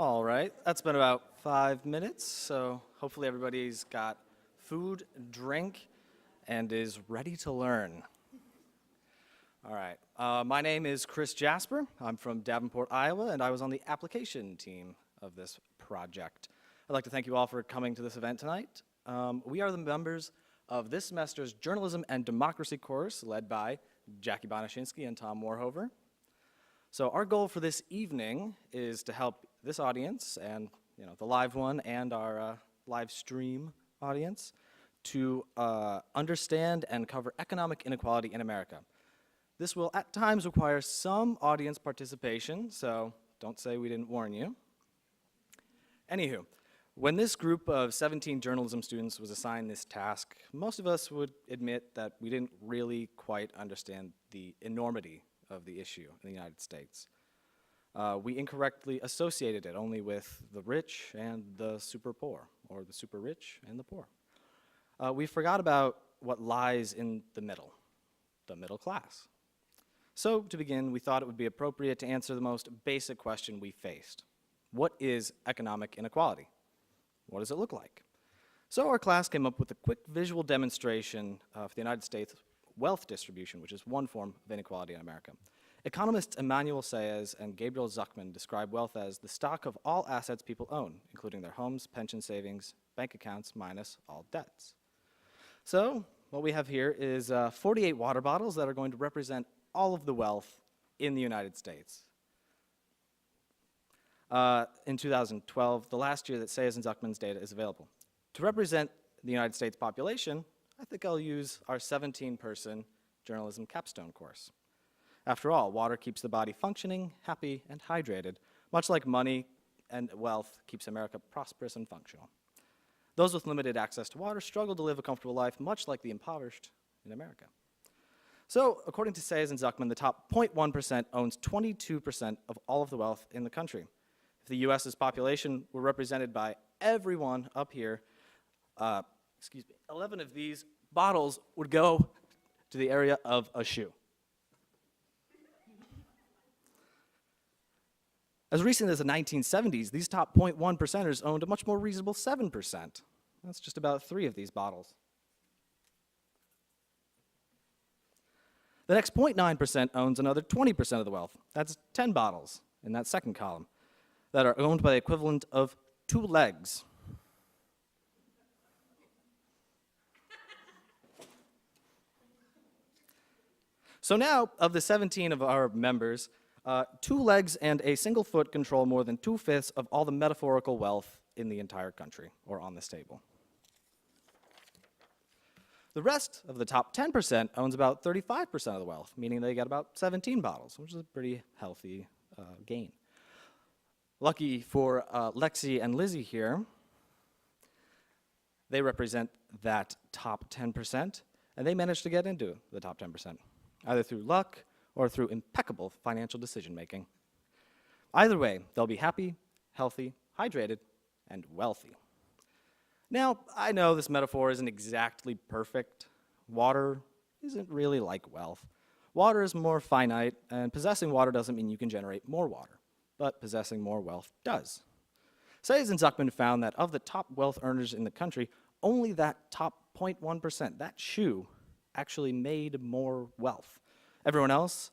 All right, that's been about 5 minutes, so hopefully everybody's got food, drink, and is ready to learn. All right, my name is Chris Jasper. I'm from Davenport, Iowa, and I was on the application team of this project. I'd like to thank you all for coming to this event tonight. We are the members of this semester's Journalism and Democracy course led by Jackie Bonashinsky and Tom Warhover. So our goal for this evening is to help this audience and the live one and our live stream audience to understand and cover economic inequality in America. This will at times require some audience participation, so don't say we didn't warn you. Anywho, when this group of 17 journalism students was assigned this task, most of us would admit that we didn't really quite understand the enormity of the issue in the United States. We incorrectly associated it only with the rich and the super poor, or the super rich and the poor. We forgot about what lies in the middle class. So to begin, we thought it would be appropriate to answer the most basic question we faced. What is economic inequality? What does it look like? So our class came up with a quick visual demonstration of the United States wealth distribution, which is one form of inequality in America. Economists Emmanuel Saez and Gabriel Zuckman describe wealth as the stock of all assets people own, including their homes, pension savings, bank accounts, minus all debts. So what we have here is 48 water bottles that are going to represent all of the wealth in the United States. In 2012, the last year that Saez and Zuckman's data is available. To represent the United States population, I think I'll use our 17-person journalism capstone course. After all, water keeps the body functioning, happy, and hydrated, much like money and wealth keeps America prosperous and functional. Those with limited access to water struggle to live a comfortable life, much like the impoverished in America. So, according to Saez and Zuckman, the top 0.1% owns 22% of all of the wealth in the country. If the U.S.'s population were represented by everyone up here, 11 of these bottles would go to the area of a shoe. As recently as the 1970s, these top 0.1%ers owned a much more reasonable 7%. That's just about 3 of these bottles. The next 0.9% owns another 20% of the wealth. That's 10 bottles in that second column that are owned by the equivalent of 2 legs. So now, of the 17 of our members, 2 legs and a single foot control more than 2/5 of all the metaphorical wealth in the entire country, or on this table. The rest of the top 10% owns about 35% of the wealth, meaning they get about 17 bottles, which is a pretty healthy gain. Lucky for Lexi and Lizzie here, they represent that top 10%, and they managed to get into the top 10%, either through luck or through impeccable financial decision-making. Either way, they'll be happy, healthy, hydrated, and wealthy. Now, I know this metaphor isn't exactly perfect. Water isn't really like wealth. Water is more finite, and possessing water doesn't mean you can generate more water, but possessing more wealth does. Saez and Zuckman found that of the top wealth earners in the country, only that top 0.1%, that shoe, actually made more wealth. Everyone else,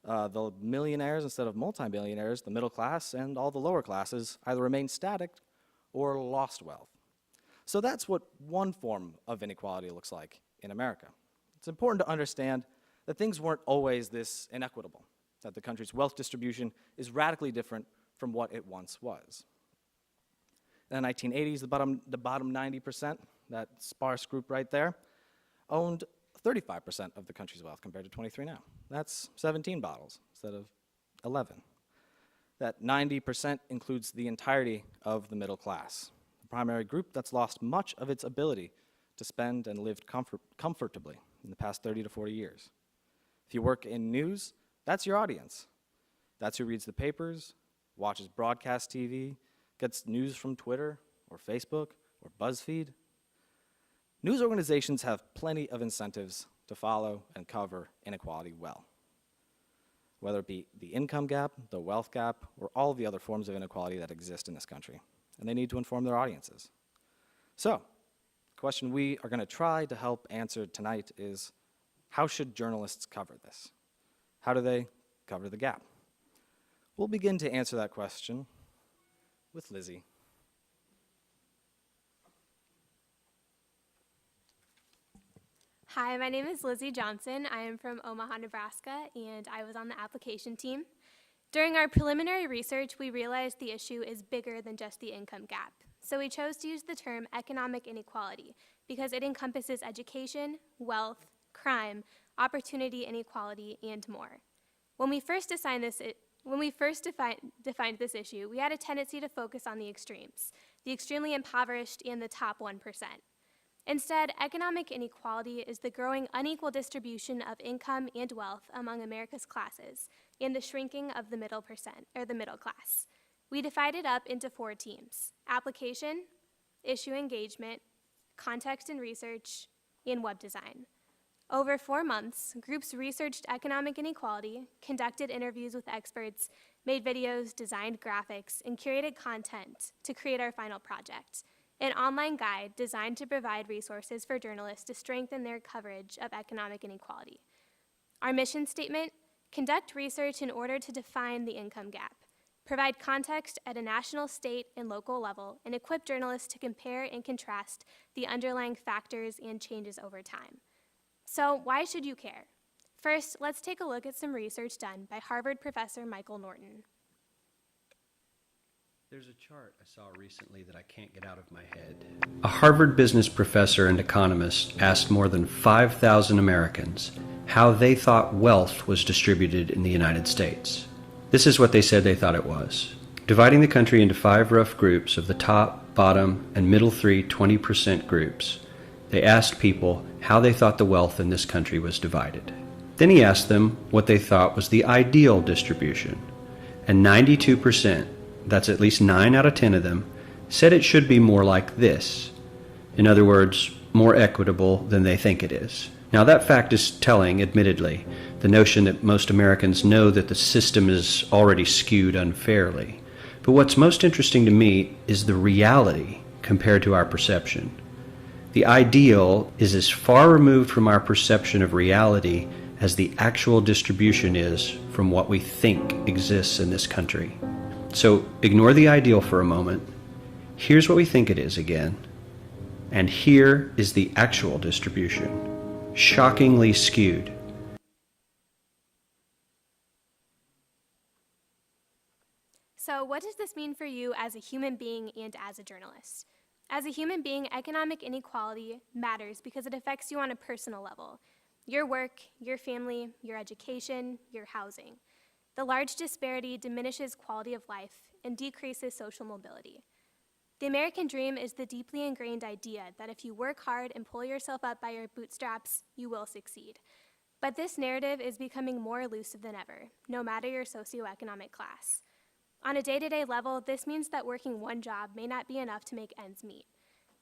the millionaires instead of multi-billionaires, the middle class, and all the lower classes either remained static or lost wealth. So that's what one form of inequality looks like in America. It's important to understand that things weren't always this inequitable, that the country's wealth distribution is radically different from what it once was. In the 1980s, the bottom 90%, that sparse group right there, owned 35% of the country's wealth compared to 23 now. That's 17 bottles instead of 11. That 90% includes the entirety of the middle class, the primary group that's lost much of its ability to spend and live comfortably in the past 30 to 40 years. If you work in news, that's your audience. That's who reads the papers, watches broadcast TV, gets news from Twitter or Facebook or BuzzFeed. News organizations have plenty of incentives to follow and cover inequality well. whether it be the income gap, the wealth gap, or all the other forms of inequality that exist in this country. And they need to inform their audiences. So, the question we are going to try to help answer tonight is, how should journalists cover this? How do they cover the gap? We'll begin to answer that question with Lizzie. Hi, my name is Lizzie Johnson. I am from Omaha, Nebraska, and I was on the application team. During our preliminary research, we realized the issue is bigger than just the income gap. So we chose to use the term economic inequality because it encompasses education, wealth, crime, opportunity inequality, and more. When we first defined this issue, we had a tendency to focus on the extremes, the extremely impoverished and the top 1%. Instead, economic inequality is the growing unequal distribution of income and wealth among America's classes and the shrinking of the middle class. We divide it up into 4 teams: application, issue engagement, context and research, and web design. Over 4 months, groups researched economic inequality, conducted interviews with experts, made videos, designed graphics, and curated content to create our final project, an online guide designed to provide resources for journalists to strengthen their coverage of economic inequality. Our mission statement: conduct research in order to define the income gap, provide context at a national, state, and local level, and equip journalists to compare and contrast the underlying factors and changes over time. So why should you care? First, let's take a look at some research done by Harvard professor Michael Norton. There's a chart I saw recently that I can't get out of my head. A Harvard business professor and economist asked more than 5,000 Americans how they thought wealth was distributed in the United States. This is what they said they thought it was. Dividing the country into 5 rough groups of the top, bottom, and middle 3 20% groups, they asked people how they thought the wealth in this country was divided. Then he asked them what they thought was the ideal distribution, and 92%, that's at least 9 out of 10 of them, said it should be more like this. In other words, more equitable than they think it is. Now that fact is telling, admittedly, the notion that most Americans know that the system is already skewed unfairly. But what's most interesting to me is the reality compared to our perception. The ideal is as far removed from our perception of reality as the actual distribution is from what we think exists in this country. So ignore the ideal for a moment. Here's what we think it is again. And here is the actual distribution. Shockingly skewed. So what does this mean for you as a human being and as a journalist? As a human being, economic inequality matters because it affects you on a personal level. Your work, your family, your education, your housing. The large disparity diminishes quality of life and decreases social mobility. The American dream is the deeply ingrained idea that if you work hard and pull yourself up by your bootstraps, you will succeed. But this narrative is becoming more elusive than ever, no matter your socioeconomic class. On a day-to-day level, this means that working one job may not be enough to make ends meet.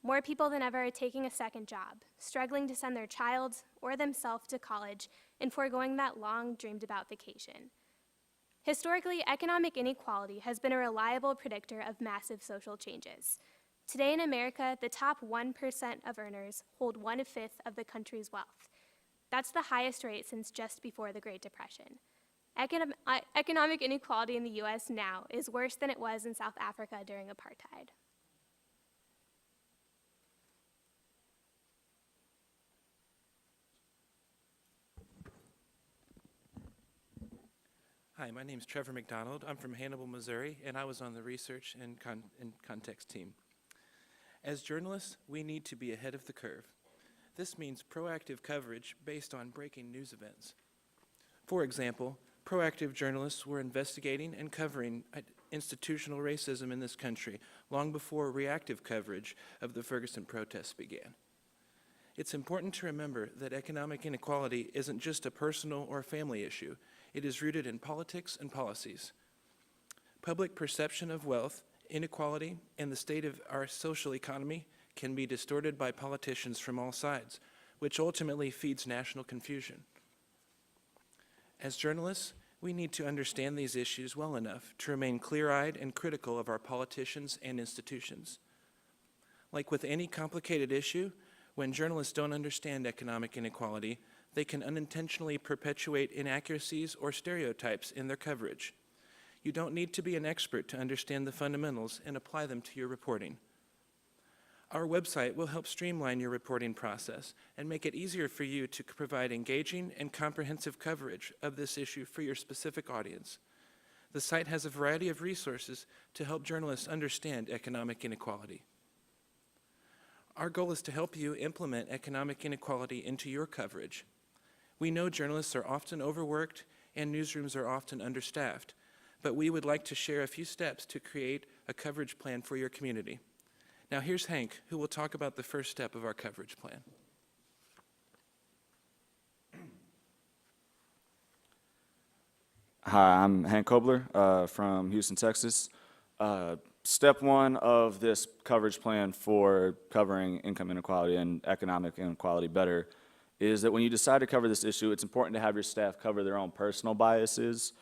More people than ever are taking a second job, struggling to send their child or themselves to college and foregoing that long dreamed-about vacation. Historically, economic inequality has been a reliable predictor of massive social changes. Today in America, the top 1% of earners hold 1/5 of the country's wealth. That's the highest rate since just before the Great Depression. Economic inequality in the U.S. now is worse than it was in South Africa during apartheid. Hi, my name is Trevor McDonald. I'm from Hannibal, Missouri, and I was on the research and context team. As journalists, we need to be ahead of the curve. This means proactive coverage based on breaking news events. For example, proactive journalists were investigating and covering institutional racism in this country long before reactive coverage of the Ferguson protests began. It's important to remember that economic inequality isn't just a personal or family issue. It is rooted in politics and policies. Public perception of wealth, inequality, and the state of our social economy can be distorted by politicians from all sides, which ultimately feeds national confusion. As journalists, We need to understand these issues well enough to remain clear-eyed and critical of our politicians and institutions. Like with any complicated issue, when journalists don't understand economic inequality, they can unintentionally perpetuate inaccuracies or stereotypes in their coverage. You don't need to be an expert to understand the fundamentals and apply them to your reporting. Our website will help streamline your reporting process and make it easier for you to provide engaging and comprehensive coverage of this issue for your specific audience. The site has a variety of resources to help journalists understand economic inequality. Our goal is to help you implement economic inequality into your coverage. We know journalists are often overworked and newsrooms are often understaffed, but we would like to share a few steps to create a coverage plan for your community. Now here's Hank, who will talk about the first step of our coverage plan. Hi, I'm Hank Kobler from Houston, Texas. Step one of this coverage plan for covering income inequality and economic inequality better is that when you decide to cover this issue, it's important to have your staff cover their own personal biases.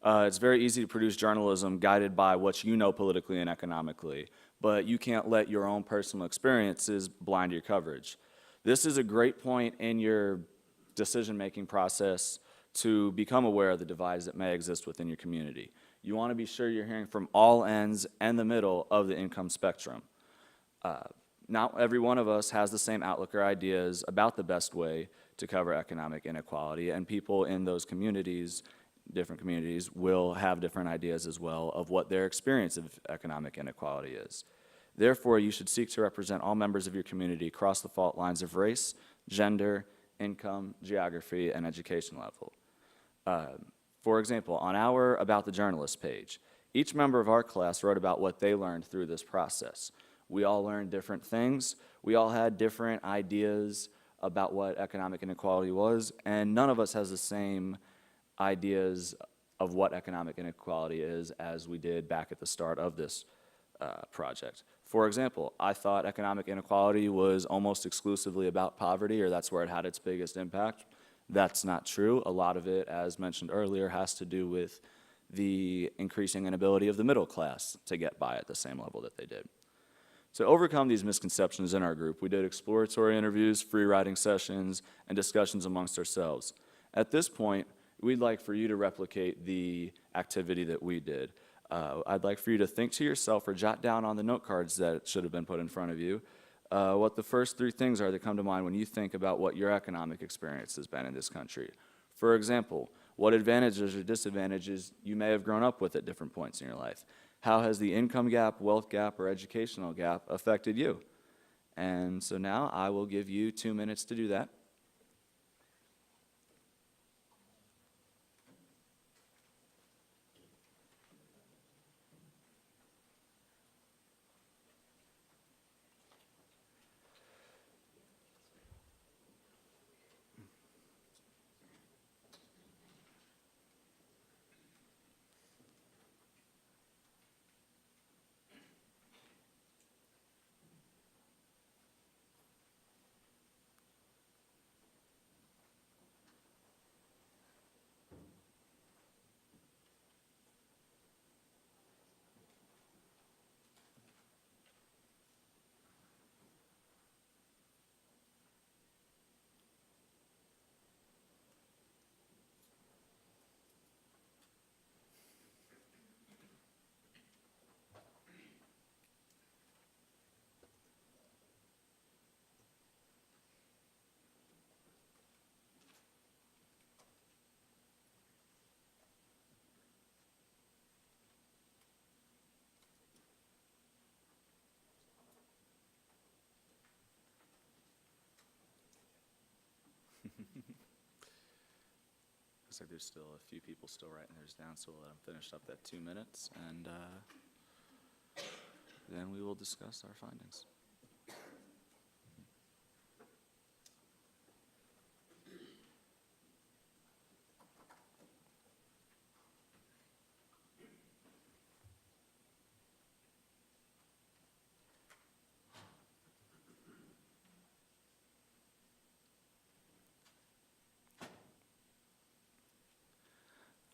It's very easy to produce journalism guided by what you know politically and economically, but you can't let your own personal experiences blind your coverage. This is a great point in your decision-making process to become aware of the divides that may exist within your community. You want to be sure you're hearing from all ends and the middle of the income spectrum. Not every one of us has the same outlook or ideas about the best way to cover economic inequality, and people in those communities, different communities, will have different ideas as well of what their experience of economic inequality is. Therefore, you should seek to represent all members of your community across the fault lines of race, gender, income, geography, and education level. For example, on our About the Journalist page, each member of our class wrote about what they learned through this process. We all learned different things. We all had different ideas about what economic inequality was, and none of us has the same ideas of what economic inequality is as we did back at the start of this project. For example, I thought economic inequality was almost exclusively about poverty, or that's where it had its biggest impact. That's not true. A lot of it, as mentioned earlier, has to do with the increasing inability of the middle class to get by at the same level that they did. To overcome these misconceptions in our group, we did exploratory interviews, free writing sessions, and discussions amongst ourselves. At this point, we'd like for you to replicate the activity that we did. I'd like for you to think to yourself or jot down on the note cards that should have been put in front of you what the first three things are that come to mind when you think about what your economic experience has been in this country. For example, what advantages or disadvantages you may have grown up with at different points in your life. How has the income gap, wealth gap, or educational gap affected you? And so now I will give you 2 minutes to do that. Looks like there's still a few people still writing theirs down, so we'll let them finish up that 2 minutes, and then we will discuss our findings.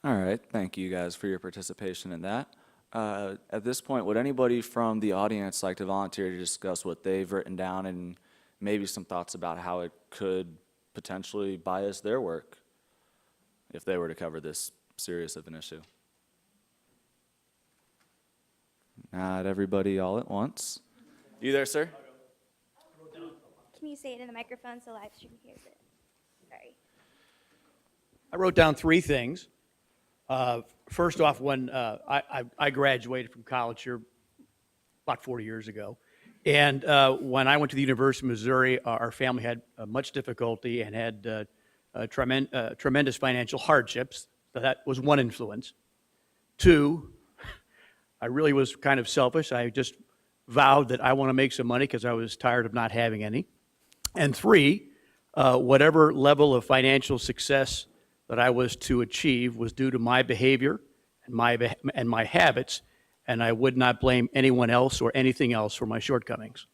All right, thank you guys for your participation in that. At this point, would anybody from the audience like to volunteer to discuss what they've written down and maybe some thoughts about how it could potentially bias their work if they were to cover this serious of an issue? Not everybody all at once. You there, sir? Can you say it in the microphone so live stream hears it? Sorry. I wrote down three things. First off, when I graduated from college here about 40 years ago, and when I went to the University of Missouri, our family had much difficulty and had tremendous financial hardships. So that was one influence. Two, I really was kind of selfish. I just vowed that I want to make some money because I was tired of not having any. And three, whatever level of financial success that I was to achieve was due to my behavior and my habits, and I would not blame anyone else or anything else for my shortcomings.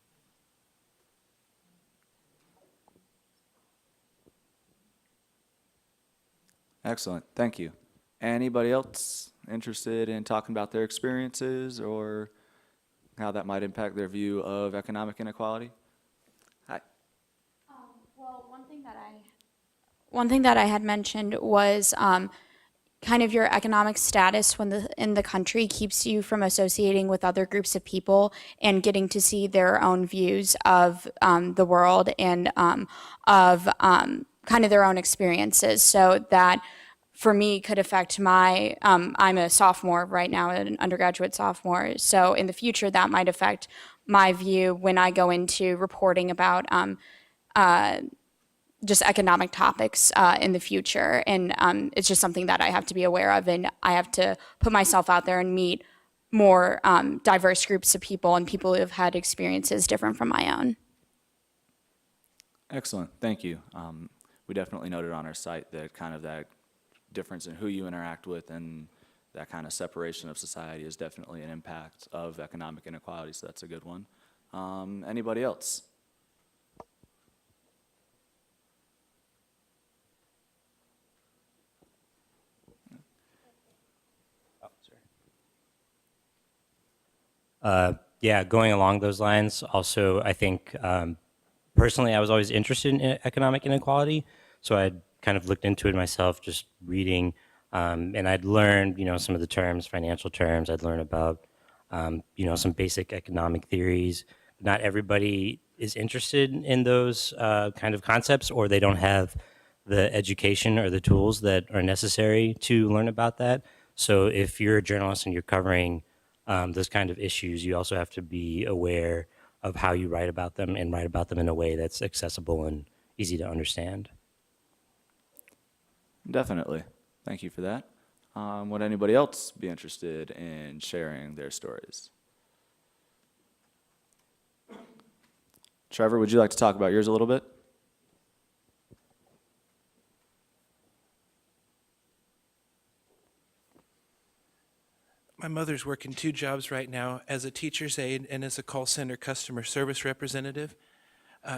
Excellent, thank you. Anybody else interested in talking about their experiences or how that might impact their view of economic inequality? Hi. Well, one thing that I had mentioned was kind of your economic status in the country keeps you from associating with other groups of people and getting to see their own views of the world and of kind of their own experiences. So that, for me, could affect my, I'm a sophomore right now, an undergraduate sophomore. So in the future, that might affect my view when I go into reporting about just economic topics in the future. And it's just something that I have to be aware of, and I have to put myself out there and meet more diverse groups of people and people who have had experiences different from my own. Excellent, thank you. We definitely noted on our site that kind of that difference in who you interact with and that kind of separation of society is definitely an impact of economic inequality, so that's a good one. Anybody else? Yeah, going along those lines, also, I think personally, I was always interested in economic inequality, so I'd kind of looked into it myself, just reading, and I'd learned, some of the terms, financial terms. I'd learned about, some basic economic theories. Not everybody is interested in those kind of concepts, or they don't have the education or the tools that are necessary to learn about that. So if you're a journalist and you're covering those kind of issues, you also have to be aware of how you write about them and write about them in a way that's accessible and easy to understand. Definitely. Thank you for that. Would anybody else be interested in sharing their stories? Trevor, would you like to talk about yours a little bit? My mother's working 2 jobs right now as a teacher's aide and as a call center customer service representative.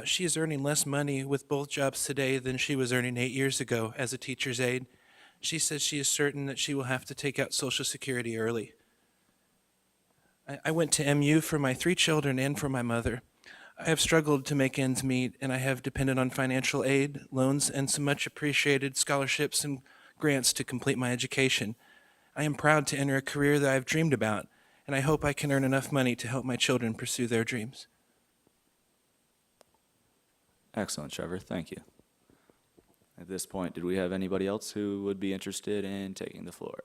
She is earning less money with both jobs today than she was earning 8 years ago as a teacher's aide. She says she is certain that she will have to take out Social Security early. I went to MU for my 3 children and for my mother. I have struggled to make ends meet, and I have depended on financial aid, loans, and some much appreciated scholarships and grants to complete my education. I am proud to enter a career that I've dreamed about, and I hope I can earn enough money to help my children pursue their dreams. Excellent, Trevor. Thank you. At this point, did we have anybody else who would be interested in taking the floor?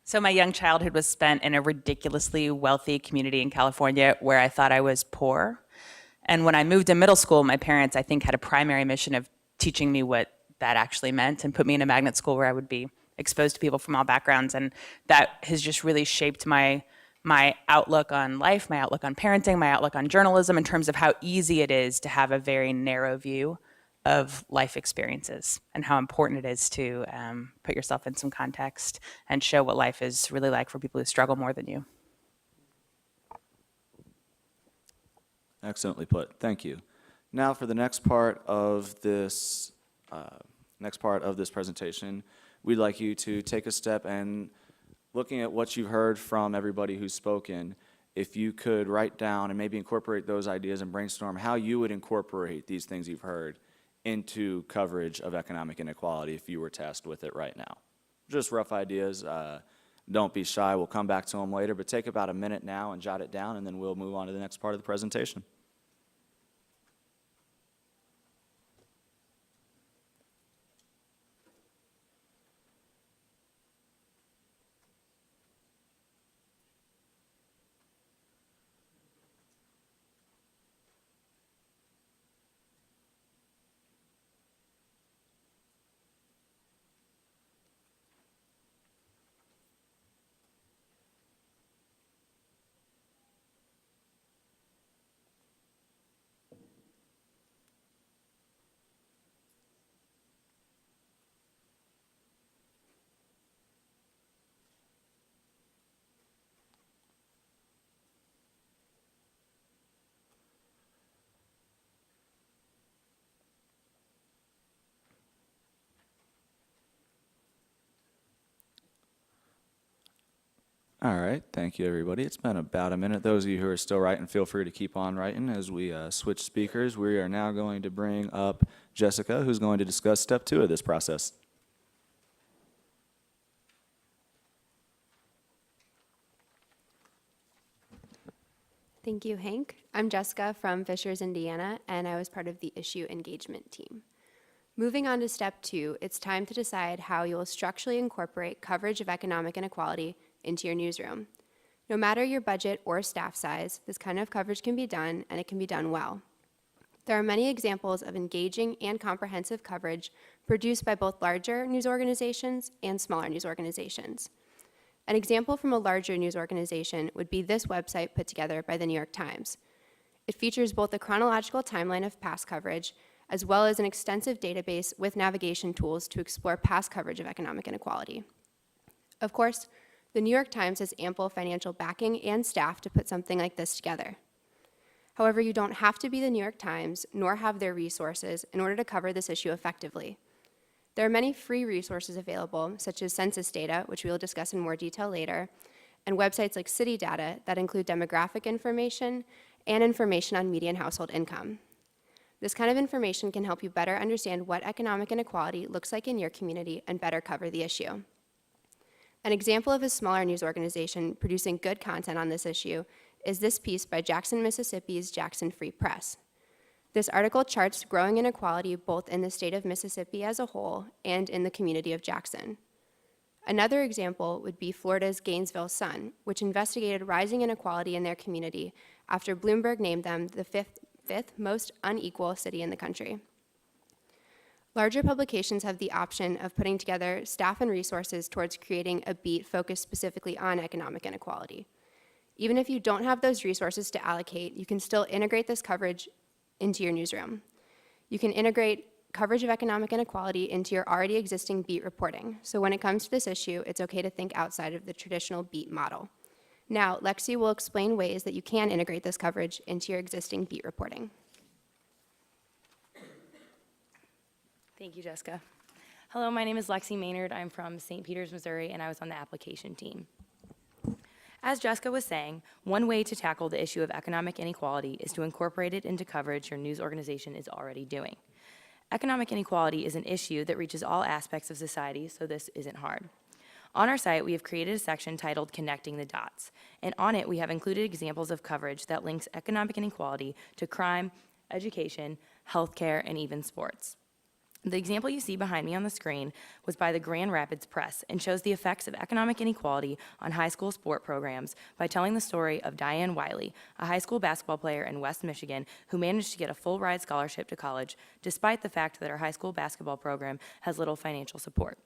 So my young childhood was spent in a ridiculously wealthy community in California where I thought I was poor. And when I moved to middle school, my parents, I think, had a primary mission of teaching me what that actually meant and put me in a magnet school where I would be exposed to people from all backgrounds. And that has just really shaped my outlook on life, my outlook on parenting, my outlook on journalism in terms of how easy it is to have a very narrow view of life experiences and how important it is to put yourself in some context and show what life is really like for people who struggle more than you. Excellently put. Thank you. Now for the next part of this presentation, we'd like you to take a step and looking at what you've heard from everybody who's spoken, if you could write down and maybe incorporate those ideas and brainstorm how you would incorporate these things you've heard into coverage of economic inequality if you were tasked with it right now. Just rough ideas. Don't be shy. We'll come back to them later, but take about a minute now and jot it down, and then we'll move on to the next part of the presentation. All right, thank you, everybody. It's been about a minute. Those of you who are still writing, feel free to keep on writing as we switch speakers. We are now going to bring up Jessica, who's going to discuss step 2 of this process. Thank you, Hank. I'm Jessica from Fishers, Indiana, and I was part of the issue engagement team. Moving on to step 2, it's time to decide how you will structurally incorporate coverage of economic inequality into your newsroom. No matter your budget or staff size, this kind of coverage can be done, and it can be done well. There are many examples of engaging and comprehensive coverage produced by both larger news organizations and smaller news organizations. An example from a larger news organization would be this website put together by the New York Times. It features both a chronological timeline of past coverage as well as an extensive database with navigation tools to explore past coverage of economic inequality. Of course, the New York Times has ample financial backing and staff to put something like this together. However, you don't have to be the New York Times nor have their resources in order to cover this issue effectively. There are many free resources available, such as census data, which we will discuss in more detail later, and websites like City Data that include demographic information and information on median household income. This kind of information can help you better understand what economic inequality looks like in your community and better cover the issue. An example of a smaller news organization producing good content on this issue is this piece by Jackson, Mississippi's Jackson Free Press. This article charts growing inequality both in the state of Mississippi as a whole and in the community of Jackson. Another example would be Florida's Gainesville Sun, which investigated rising inequality in their community after Bloomberg named them the fifth most unequal city in the country. Larger publications have the option of putting together staff and resources towards creating a beat focused specifically on economic inequality. Even if you don't have those resources to allocate, you can still integrate this coverage into your newsroom. You can integrate coverage of economic inequality into your already existing beat reporting. So when it comes to this issue, it's okay to think outside of the traditional beat model. Now, Lexi will explain ways that you can integrate this coverage into your existing beat reporting. Thank you, Jessica. Hello, my name is Lexi Maynard. I'm from St. Peters, Missouri, and I was on the application team. As Jessica was saying, one way to tackle the issue of economic inequality is to incorporate it into coverage your news organization is already doing. Economic inequality is an issue that reaches all aspects of society, so this isn't hard. On our site, we have created a section titled Connecting the Dots, and on it we have included examples of coverage that links economic inequality to crime, education, healthcare, and even sports. The example you see behind me on the screen was by the Grand Rapids Press and shows the effects of economic inequality on high school sport programs by telling the story of Diane Wiley, a high school basketball player in West Michigan who managed to get a full ride scholarship to college despite the fact that her high school basketball program has little financial support.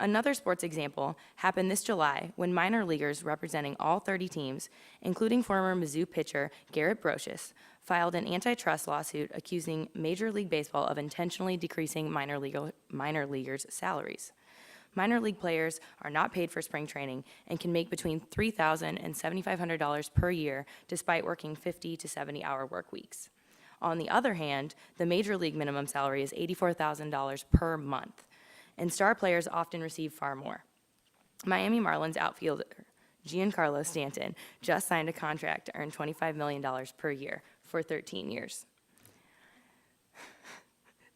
Another sports example happened this July when minor leaguers representing all 30 teams, including former Mizzou pitcher Garrett Brocious, filed an antitrust lawsuit accusing Major League Baseball of intentionally decreasing minor leaguers' salaries. Minor league players are not paid for spring training and can make between $3,000 and $7,500 per year despite working 50 to 70-hour work weeks. On the other hand, the major league minimum salary is $84,000 per month, and star players often receive far more. Miami Marlins outfielder Giancarlo Stanton just signed a contract to earn $25 million per year for 13 years.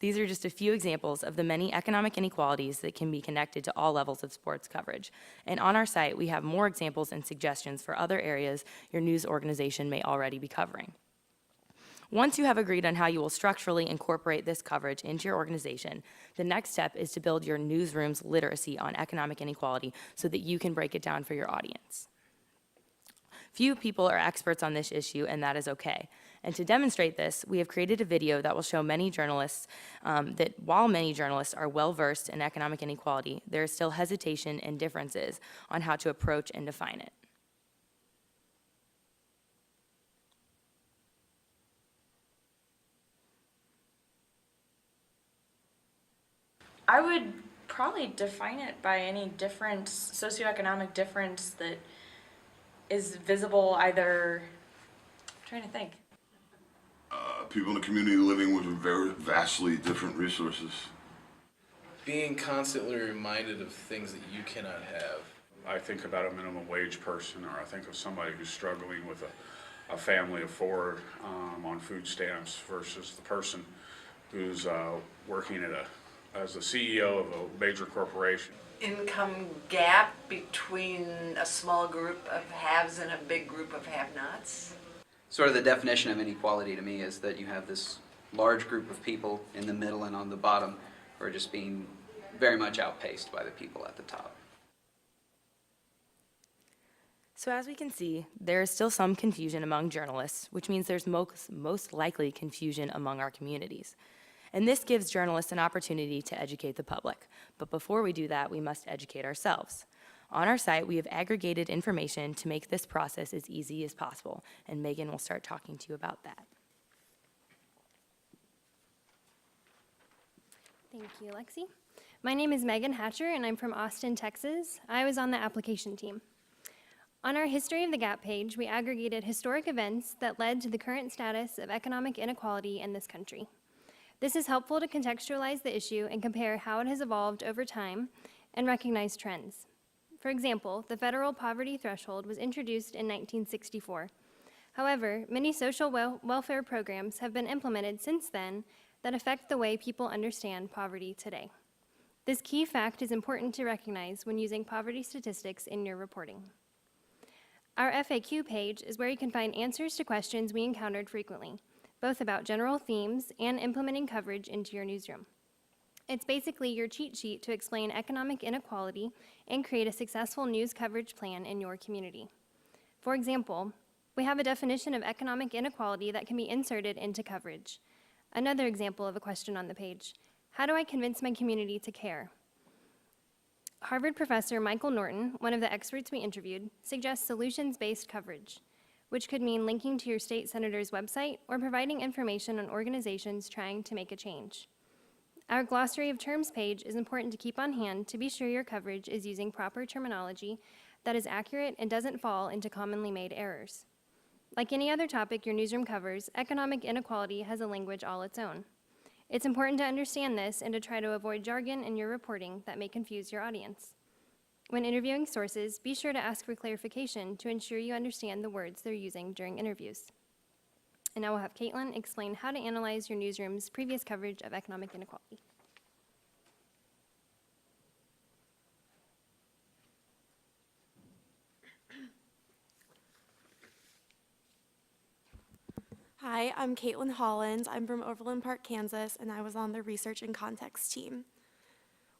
These are just a few examples of the many economic inequalities that can be connected to all levels of sports coverage. And on our site, we have more examples and suggestions for other areas your news organization may already be covering. Once you have agreed on how you will structurally incorporate this coverage into your organization, the next step is to build your newsroom's literacy on economic inequality so that you can break it down for your audience. Few people are experts on this issue, and that is okay. And to demonstrate this, we have created a video that will show many journalists that while many journalists are well-versed in economic inequality, there is still hesitation and differences on how to approach and define it. I would probably define it by any difference, socioeconomic difference that is visible either, I'm trying to think. People in the community living with very vastly different resources. Being constantly reminded of things that you cannot have. I think about a minimum wage person, or I think of somebody who's struggling with a family of four on food stamps versus the person who's working as the CEO of a major corporation. Income gap between a small group of haves and a big group of have-nots. Sort of the definition of inequality to me is that you have this large group of people in the middle and on the bottom who are just being very much outpaced by the people at the top. So as we can see, there is still some confusion among journalists, which means there's most likely confusion among our communities. And this gives journalists an opportunity to educate the public. But before we do that, we must educate ourselves. On our site, we have aggregated information to make this process as easy as possible, and Megan will start talking to you about that. Thank you, Lexi. My name is Megan Hatcher, and I'm from Austin, Texas. I was on the application team. On our History of the Gap page, we aggregated historic events that led to the current status of economic inequality in this country. This is helpful to contextualize the issue and compare how it has evolved over time and recognize trends. For example, the federal poverty threshold was introduced in 1964. However, many social welfare programs have been implemented since then that affect the way people understand poverty today. This key fact is important to recognize when using poverty statistics in your reporting. Our FAQ page is where you can find answers to questions we encountered frequently, both about general themes and implementing coverage into your newsroom. It's basically your cheat sheet to explain economic inequality and create a successful news coverage plan in your community. For example, we have a definition of economic inequality that can be inserted into coverage. Another example of a question on the page: how do I convince my community to care? Harvard professor Michael Norton, one of the experts we interviewed, suggests solutions-based coverage, which could mean linking to your state senator's website or providing information on organizations trying to make a change. Our glossary of terms page is important to keep on hand to be sure your coverage is using proper terminology that is accurate and doesn't fall into commonly made errors. Like any other topic your newsroom covers, economic inequality has a language all its own. It's important to understand this and to try to avoid jargon in your reporting that may confuse your audience. When interviewing sources, be sure to ask for clarification to ensure you understand the words they're using during interviews. And now we'll have Caitlin explain how to analyze your newsroom's previous coverage of economic inequality. Hi, I'm Caitlin Hollins. I'm from Overland Park, Kansas, and I was on the research and context team.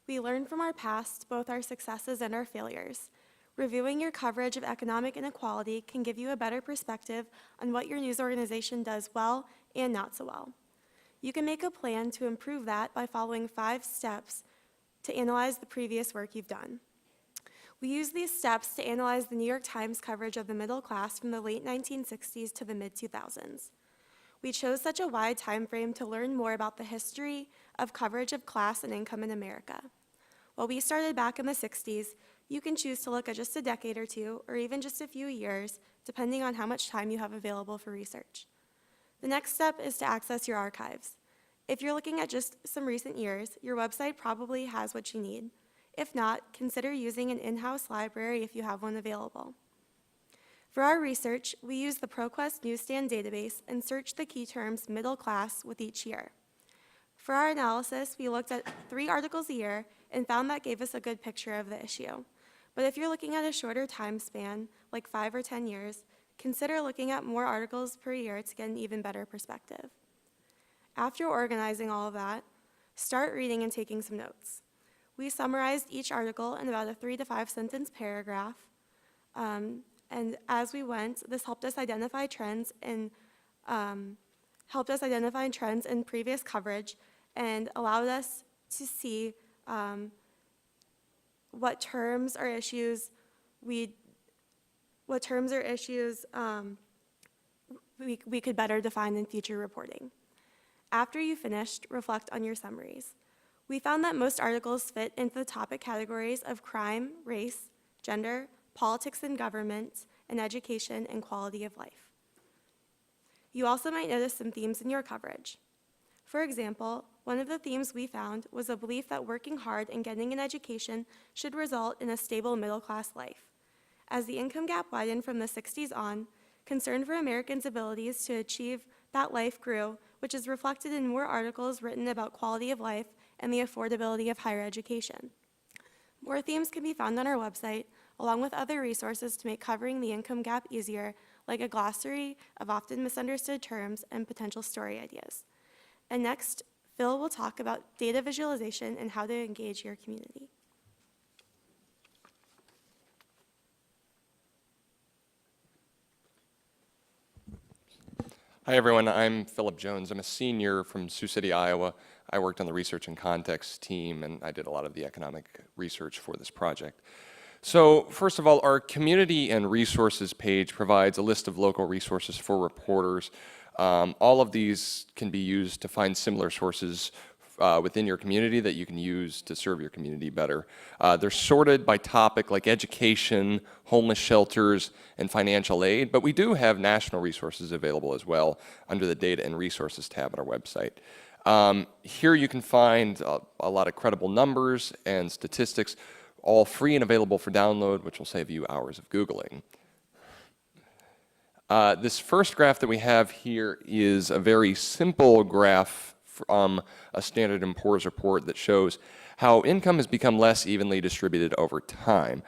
We learned from our past, both our successes and our failures. Reviewing your coverage of economic inequality can give you a better perspective on what your news organization does well and not so well. You can make a plan to improve that by following 5 steps to analyze the previous work you've done. We use these steps to analyze the New York Times coverage of the middle class from the late 1960s to the mid-2000s. We chose such a wide time frame to learn more about the history of coverage of class and income in America. While we started back in the 60s, you can choose to look at just a decade or two, or even just a few years, depending on how much time you have available for research. The next step is to access your archives. If you're looking at just some recent years, your website probably has what you need. If not, consider using an in-house library if you have one available. For our research, we use the ProQuest Newsstand database and search the key terms middle class with each year. For our analysis, we looked at 3 articles a year and found that gave us a good picture of the issue. But if you're looking at a shorter time span, like 5 or 10 years, consider looking at more articles per year to get an even better perspective. After organizing all of that, start reading and taking some notes. We summarized each article in about a 3 to 5 sentence paragraph. And as we went, this helped us identify trends in previous coverage and allowed us to see what terms or issues we could better define in future reporting. After you finished, reflect on your summaries. We found that most articles fit into the topic categories of crime, race, gender, politics and government, and education and quality of life. You also might notice some themes in your coverage. For example, one of the themes we found was a belief that working hard and getting an education should result in a stable middle-class life. As the income gap widened from the 60s on, concern for Americans' abilities to achieve that life grew, which is reflected in more articles written about quality of life and the affordability of higher education. More themes can be found on our website, along with other resources to make covering the income gap easier, like a glossary of often misunderstood terms and potential story ideas. And next, Phil will talk about data visualization and how to engage your community. Hi everyone, I'm Philip Jones. I'm a senior from Sioux City, Iowa. I worked on the research and context team and I did a lot of the economic research for this project. So first of all, our community and resources page provides a list of local resources for reporters. All of these can be used to find similar sources within your community that you can use to serve your community better. They're sorted by topic like education, homeless shelters, and financial aid, but we do have national resources available as well under the Data and Resources tab on our website. Here you can find a lot of credible numbers and statistics, all free and available for download, which will save you hours of Googling. This first graph that we have here is a very simple graph from a Standard & Poor's report that shows how income has become less evenly distributed over time.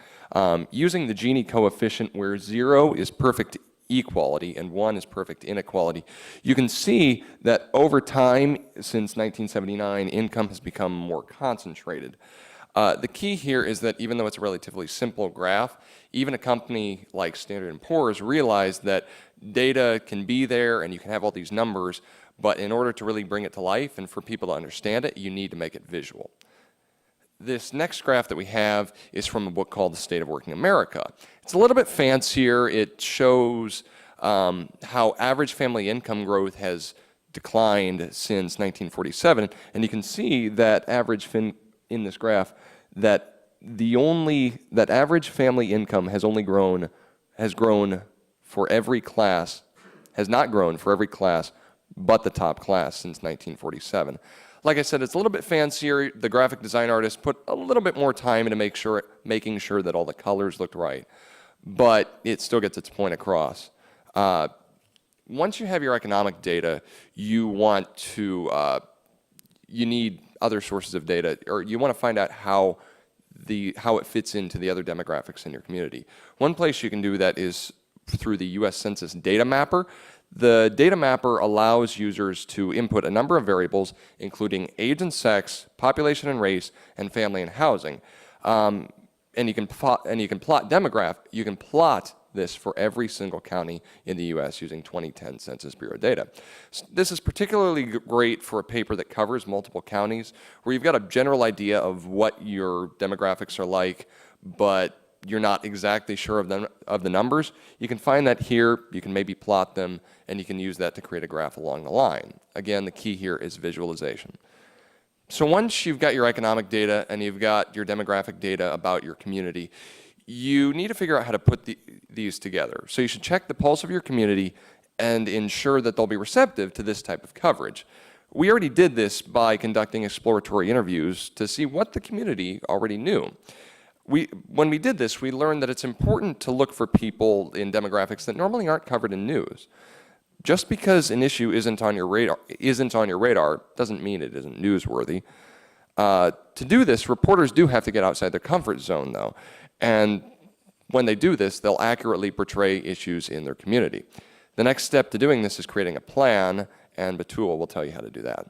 Using the Gini coefficient where 0 is perfect equality and 1 is perfect inequality, you can see that over time, since 1979, income has become more concentrated. The key here is that even though it's a relatively simple graph, even a company like Standard & Poor's realized that data can be there and you can have all these numbers, but in order to really bring it to life and for people to understand it, you need to make it visual. This next graph that we have is from a book called The State of Working America. It's a little bit fancier. It shows how average family income growth has declined since 1947, and you can see that in this graph that average family income has not grown for every class but the top class since 1947. Like I said, it's a little bit fancier. The graphic design artist put a little bit more time into making sure that all the colors looked right, but it still gets its point across. Once you have your economic data, you need other sources of data, or you want to find out how it fits into the other demographics in your community. One place you can do that is through the U.S. Census Data Mapper. The data mapper allows users to input a number of variables, including age and sex, population and race, and family and housing. And you can plot this for every single county in the U.S. using 2010 Census Bureau data. This is particularly great for a paper that covers multiple counties, where you've got a general idea of what your demographics are like, but you're not exactly sure of the numbers. You can find that here, you can maybe plot them, and you can use that to create a graph along the line. Again, the key here is visualization. So once you've got your economic data and you've got your demographic data about your community, you need to figure out how to put these together. So you should check the pulse of your community and ensure that they'll be receptive to this type of coverage. We already did this by conducting exploratory interviews to see what the community already knew. When we did this, we learned that it's important to look for people in demographics that normally aren't covered in news. Just because an issue isn't on your radar doesn't mean it isn't newsworthy. To do this, reporters do have to get outside their comfort zone, though. And when they do this, they'll accurately portray issues in their community. The next step to doing this is creating a plan, and Batul will tell you how to do that.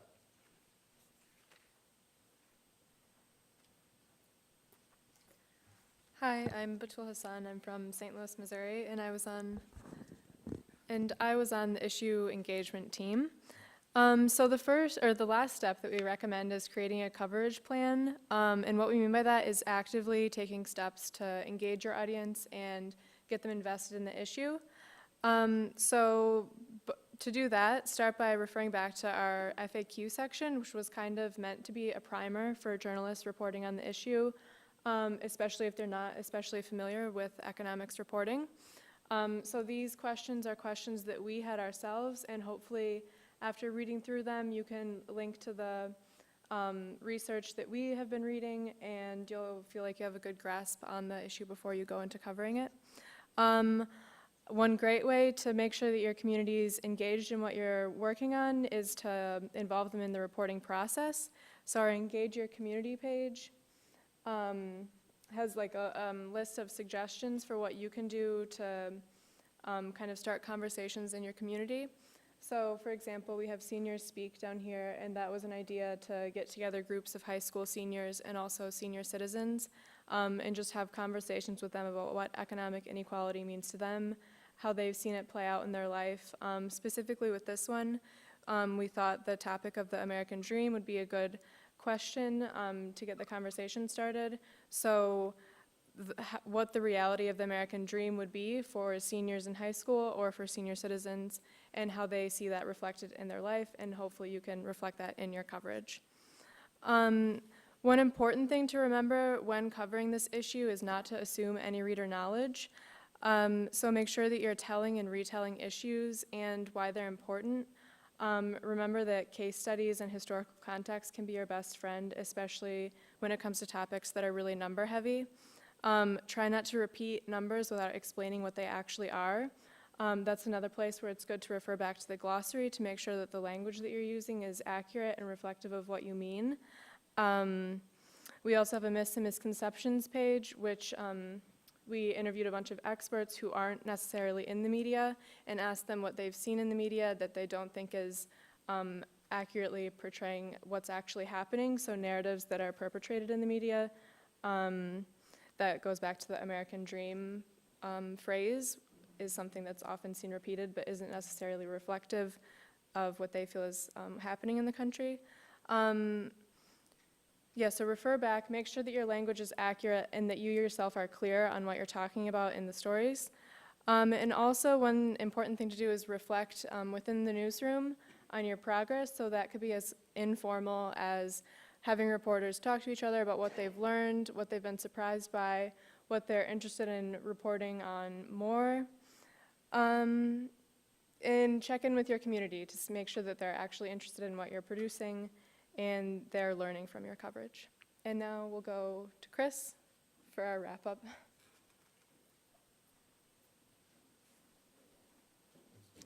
Hi, I'm Batul Hassan. I'm from St. Louis, Missouri, and I was on the issue engagement team. So the last step that we recommend is creating a coverage plan. And what we mean by that is actively taking steps to engage your audience and get them invested in the issue. To do that, start by referring back to our FAQ section, which was kind of meant to be a primer for journalists reporting on the issue, especially if they're not especially familiar with economics reporting. So these questions are questions that we had ourselves, and hopefully after reading through them, you can link to the research that we have been reading, and you'll feel like you have a good grasp on the issue before you go into covering it. One great way to make sure that your community is engaged in what you're working on is to involve them in the reporting process. So our Engage Your Community page has like a list of suggestions for what you can do to kind of start conversations in your community. So for example, we have Seniors Speak down here, and that was an idea to get together groups of high school seniors and also senior citizens and just have conversations with them about what economic inequality means to them, how they've seen it play out in their life. Specifically with this one, we thought the topic of the American dream would be a good question to get the conversation started. So what the reality of the American dream would be for seniors in high school or for senior citizens, and how they see that reflected in their life, and hopefully you can reflect that in your coverage. One important thing to remember when covering this issue is not to assume any reader knowledge. So make sure that you're telling and retelling issues and why they're important. Remember that case studies and historical context can be your best friend, especially when it comes to topics that are really number heavy. Try not to repeat numbers without explaining what they actually are. That's another place where it's good to refer back to the glossary to make sure that the language that you're using is accurate and reflective of what you mean. We also have a myths and misconceptions page, which we interviewed a bunch of experts who aren't necessarily in the media and asked them what they've seen in the media that they don't think is accurately portraying what's actually happening. So narratives that are perpetrated in the media, that goes back to the American dream phrase, is something that's often seen repeated but isn't necessarily reflective of what they feel is happening in the country. So refer back, make sure that your language is accurate and that you yourself are clear on what you're talking about in the stories. And also one important thing to do is reflect within the newsroom on your progress. So that could be as informal as having reporters talk to each other about what they've learned, what they've been surprised by, what they're interested in reporting on more. And check in with your community to make sure that they're actually interested in what you're producing and they're learning from your coverage. And now we'll go to Chris for our wrap up.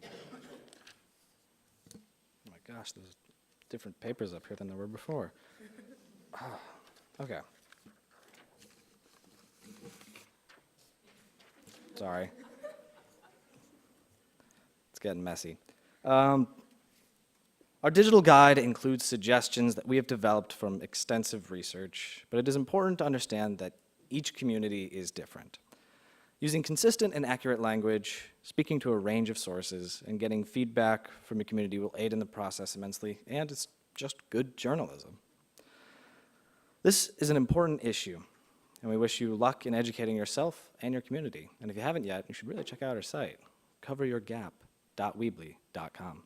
Oh my gosh, there's different papers up here than there were before. Okay. Sorry. It's getting messy. Our digital guide includes suggestions that we have developed from extensive research, but it is important to understand that each community is different. Using consistent and accurate language, speaking to a range of sources, and getting feedback from your community will aid in the process immensely, and it's just good journalism. This is an important issue, and we wish you luck in educating yourself and your community. And if you haven't yet, you should really check out our site, coveryourgap.weebly.com.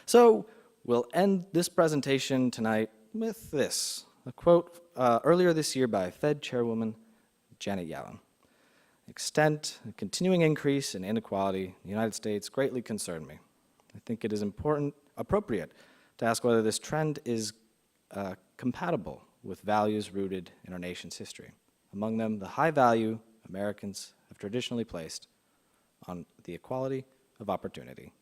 So we'll end this presentation tonight with this, a quote earlier this year by Fed Chairwoman Janet Yellen. extent, and continuing increase in inequality in the United States greatly concern me. I think it is appropriate to ask whether this trend is compatible with values rooted in our nation's history. Among them, the high value Americans have traditionally placed on the equality of opportunity.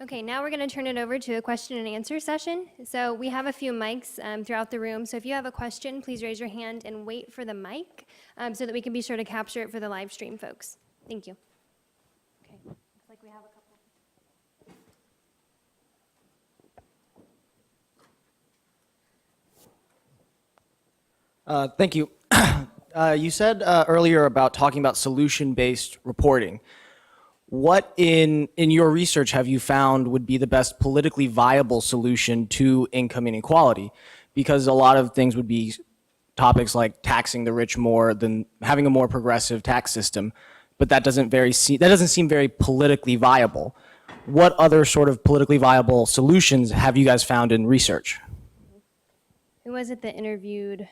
Okay, now we're going to turn it over to a question and answer session. So we have a few mics throughout the room. So if you have a question, please raise your hand and wait for the mic so that we can be sure to capture it for the live stream folks. Thank you. Okay, looks like we have a couple. Thank you. You said earlier about talking about solution-based reporting. What in your research have you found would be the best politically viable solution to income inequality? Because a lot of things would be topics like taxing the rich more than having a more progressive tax system, but that doesn't seem very politically viable. What other sort of politically viable solutions have you guys found in research? Who was it that interviewed?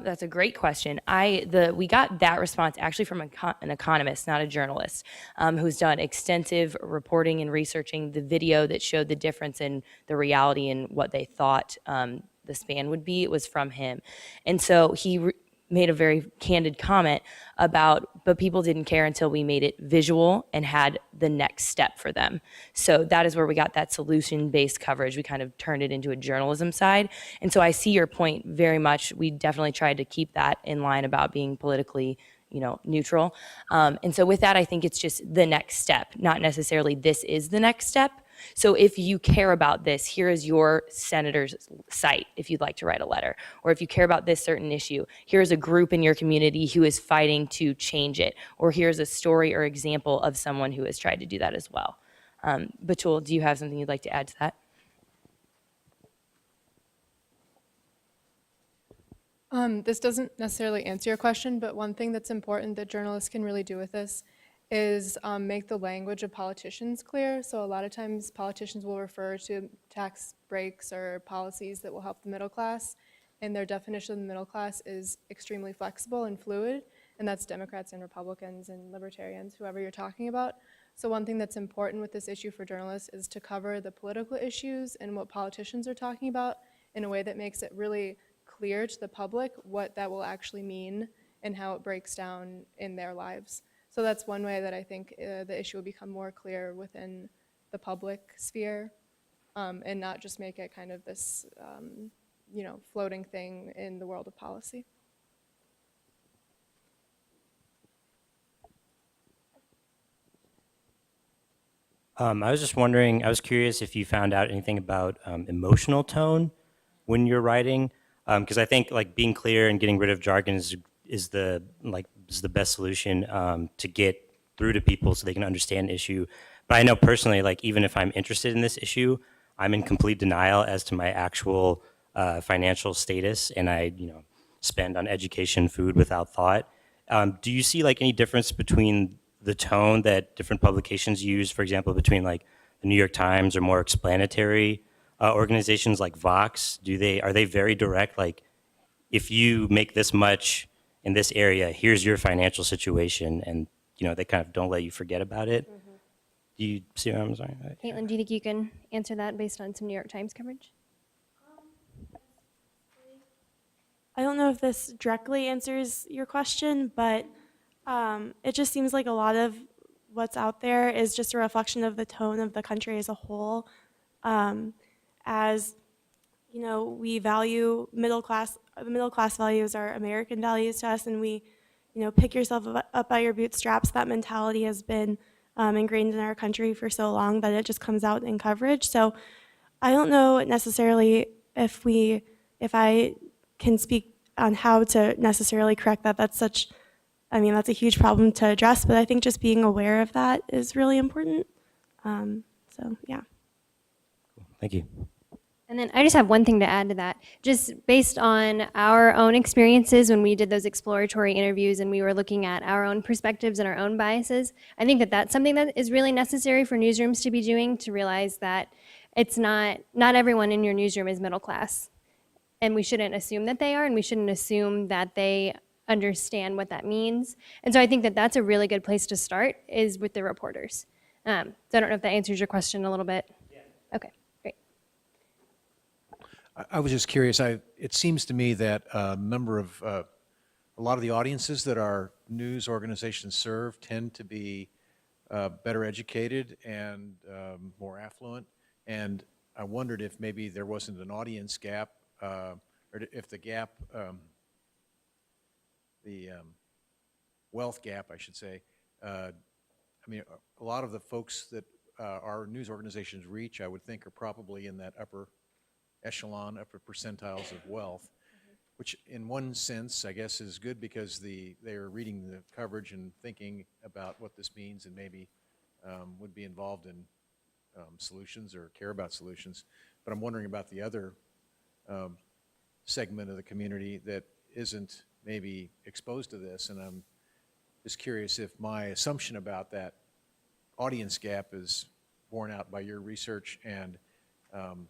That's a great question. We got that response actually from an economist, not a journalist, who's done extensive reporting and researching the video that showed the difference in the reality and what they thought the span would be. It was from him. And so he made a very candid comment about, but people didn't care until we made it visual and had the next step for them. So that is where we got that solution-based coverage. We kind of turned it into a journalism side. And so I see your point very much. We definitely tried to keep that in line about being politically, neutral. And so with that, I think it's just the next step, not necessarily this is the next step. So if you care about this, here is your senator's site if you'd like to write a letter. Or if you care about this certain issue, here's a group in your community who is fighting to change it. Or here's a story or example of someone who has tried to do that as well. Batul, do you have something you'd like to add to that? This doesn't necessarily answer your question, but one thing that's important that journalists can really do with this is make the language of politicians clear. So a lot of times politicians will refer to tax breaks or policies that will help the middle class, and their definition of the middle class is extremely flexible and fluid, and that's Democrats and Republicans and libertarians, whoever you're talking about. So one thing that's important with this issue for journalists is to cover the political issues and what politicians are talking about in a way that makes it really clear to the public what that will actually mean and how it breaks down in their lives. So that's one way that I think the issue will become more clear within the public sphere and not just make it kind of this, floating thing in the world of policy. I was just wondering, I was curious if you found out anything about emotional tone when you're writing, because I think like being clear and getting rid of jargon is the best solution to get through to people so they can understand the issue. But I know personally, like even if I'm interested in this issue, I'm in complete denial as to my actual financial status, and I spend on education, food without thought. Do you see like any difference between the tone that different publications use, for example, between like the New York Times or more explanatory organizations like Vox? Are they very direct? Like, if you make this much in this area, here's your financial situation, and they kind of don't let you forget about it. Mm-hmm. Do you see what I'm saying? Caitlin, do you think you can answer that based on some New York Times coverage? I don't know if this directly answers your question, but it just seems like a lot of what's out there is just a reflection of the tone of the country as a whole. As we value middle class. The middle class values are American values to us, and we, pick yourself up by your bootstraps. That mentality has been ingrained in our country for so long that it just comes out in coverage. So I don't know necessarily if I can speak on how to necessarily correct that. That's a huge problem to address, but I think just being aware of that is really important. So yeah. Thank you. And then I just have one thing to add to that. Just based on our own experiences when we did those exploratory interviews and we were looking at our own perspectives and our own biases, I think that that's something that is really necessary for newsrooms to be doing, to realize that it's not everyone in your newsroom is middle class. And we shouldn't assume that they are, and we shouldn't assume that they understand what that means. And so I think that that's a really good place to start, is with the reporters. So I don't know if that answers your question a little bit. Yeah. Okay, great. I was just curious. It seems to me that a lot of the audiences that our news organizations serve tend to be better educated and more affluent. And I wondered if maybe there wasn't an audience gap, or if the gap, wealth gap, I should say. I mean, a lot of the folks that our news organizations reach, I would think, are probably in that upper echelon, upper percentiles of wealth, which in one sense, I guess, is good because they're reading the coverage and thinking about what this means and maybe would be involved in solutions or care about solutions. But I'm wondering about the other segment of the community that isn't maybe exposed to this, and I'm just curious if my assumption about that audience gap is borne out by your research, and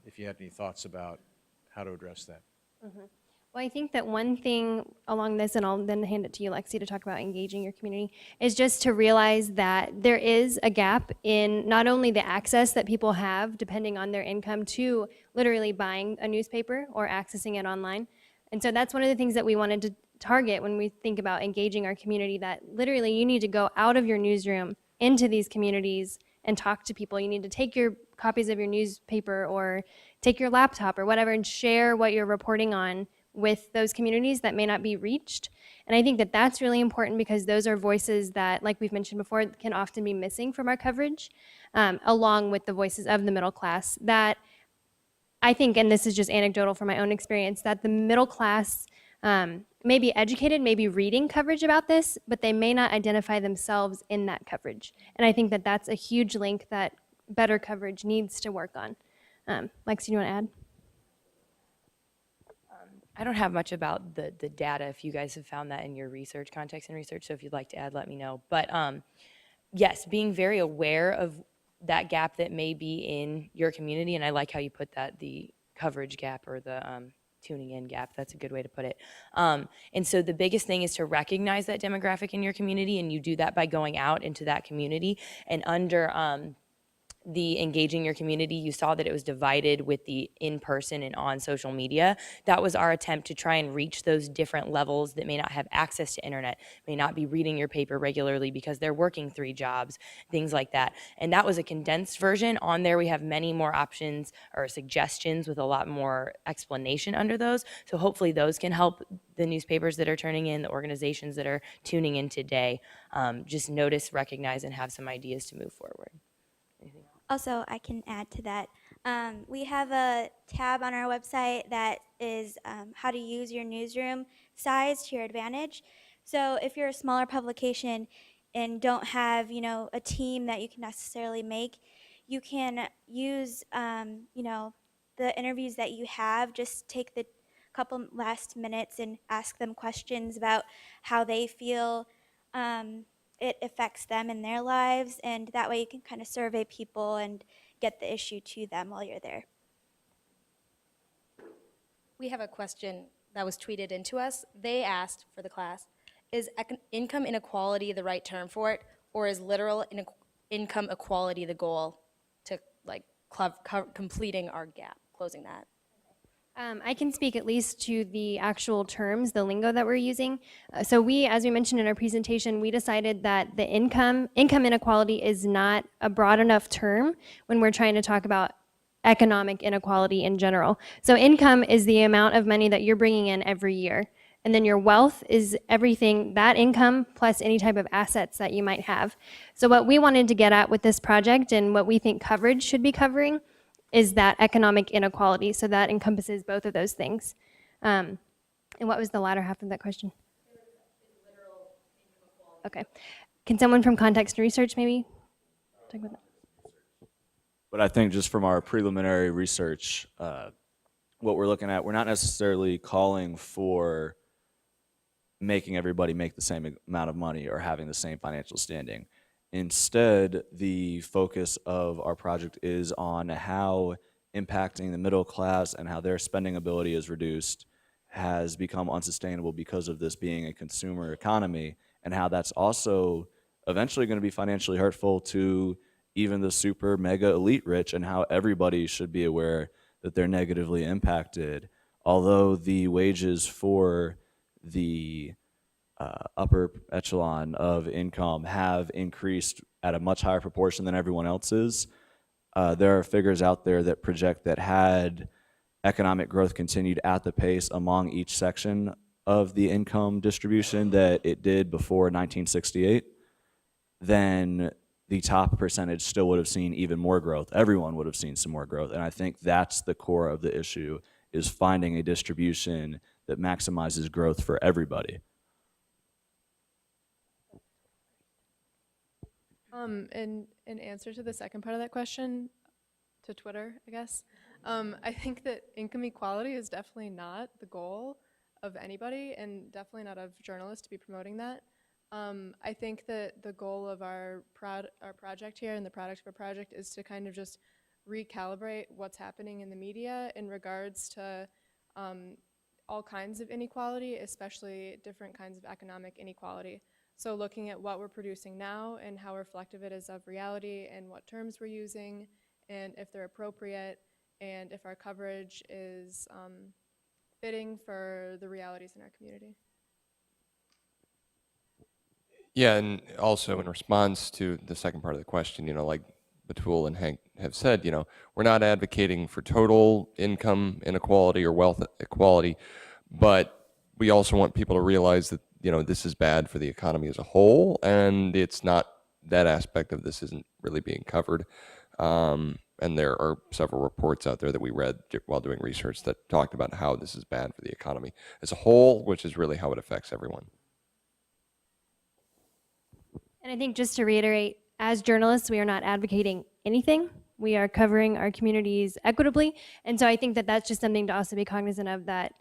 if you had any thoughts about how to address that. Mm-hmm. Well, I think that one thing along this, and I'll then hand it to you, Lexi, to talk about engaging your community, is just to realize that there is a gap in not only the access that people have, depending on their income, to literally buying a newspaper or accessing it online. And so that's one of the things that we wanted to target when we think about engaging our community, that literally you need to go out of your newsroom into these communities and talk to people. You need to take your copies of your newspaper or take your laptop or whatever and share what you're reporting on with those communities that may not be reached. And I think that that's really important because those are voices that, like we've mentioned before, can often be missing from our coverage, along with the voices of the middle class. That I think, and this is just anecdotal from my own experience, that the middle class may be educated, may be reading coverage about this, but they may not identify themselves in that coverage. And I think that that's a huge link that better coverage needs to work on. Lexi, do you want to add? I don't have much about the data, if you guys have found that in your research, context and research, so if you'd like to add, let me know. But yes, being very aware of that gap that may be in your community, and I like how you put that, the coverage gap or the tuning in gap, that's a good way to put it. And so the biggest thing is to recognize that demographic in your community, and you do that by going out into that community. And under the engaging your community, you saw that it was divided with the in-person and on social media. That was our attempt to try and reach those different levels that may not have access to internet, may not be reading your paper regularly because they're working 3 jobs, things like that. And that was a condensed version. On there we have many more options or suggestions with a lot more explanation under those. So hopefully those can help the newspapers that are turning in, the organizations that are tuning in today, just notice, recognize, and have some ideas to move forward. Anything else? Also, I can add to that. We have a tab on our website that is how to use your newsroom size to your advantage. So if you're a smaller publication and don't have, a team that you can necessarily make, you can use, the interviews that you have, just take the couple last minutes and ask them questions about how they feel it affects them in their lives, and that way you can kind of survey people and get the issue to them while you're there. We have a question that was tweeted into us. They asked for the class, is income inequality the right term for it, or is literal income equality the goal to completing our gap, closing that? I can speak at least to the actual terms, the lingo that we're using. So we, as we mentioned in our presentation, we decided that the income inequality is not a broad enough term when we're trying to talk about economic inequality in general. So income is the amount of money that you're bringing in every year. And then your wealth is everything, that income plus any type of assets that you might have. So what we wanted to get at with this project and what we think coverage should be covering is that economic inequality. So that encompasses both of those things. And what was the latter half of that question? Okay. Can someone from context and research maybe talk about that? But I think just from our preliminary research, what we're looking at, we're not necessarily calling for making everybody make the same amount of money or having the same financial standing. Instead, the focus of our project is on how impacting the middle class and how their spending ability is reduced has become unsustainable because of this being a consumer economy, and how that's also eventually going to be financially hurtful to even the super mega elite rich, and how everybody should be aware that they're negatively impacted. Although the wages for the upper echelon of income have increased at a much higher proportion than everyone else's, there are figures out there that project that had economic growth continued at the pace among each section of the income distribution that it did before 1968, then the top percentage still would have seen even more growth. Everyone would have seen some more growth. And I think that's the core of the issue, is finding a distribution that maximizes growth for everybody. In answer to the second part of that question, to Twitter, I guess, I think that income equality is definitely not the goal of anybody, and definitely not of journalists to be promoting that. I think that the goal of our project here and the product of our project is to kind of just recalibrate what's happening in the media in regards to all kinds of inequality, especially different kinds of economic inequality. So looking at what we're producing now and how reflective it is of reality and what terms we're using and if they're appropriate and if our coverage is fitting for the realities in our community. Yeah, and also in response to the second part of the question, you know, like Batul and Hank have said, you know, we're not advocating for total income inequality or wealth equality, but we also want people to realize that, you know, this is bad for the economy as a whole, and it's not, that aspect of this isn't really being covered. And there are several reports out there that we read while doing research that talked about how this is bad for the economy as a whole, which is really how it affects everyone. And I think just to reiterate, as journalists, we are not advocating anything. We are covering our communities equitably. And so I think that that's just something to also be cognizant of, that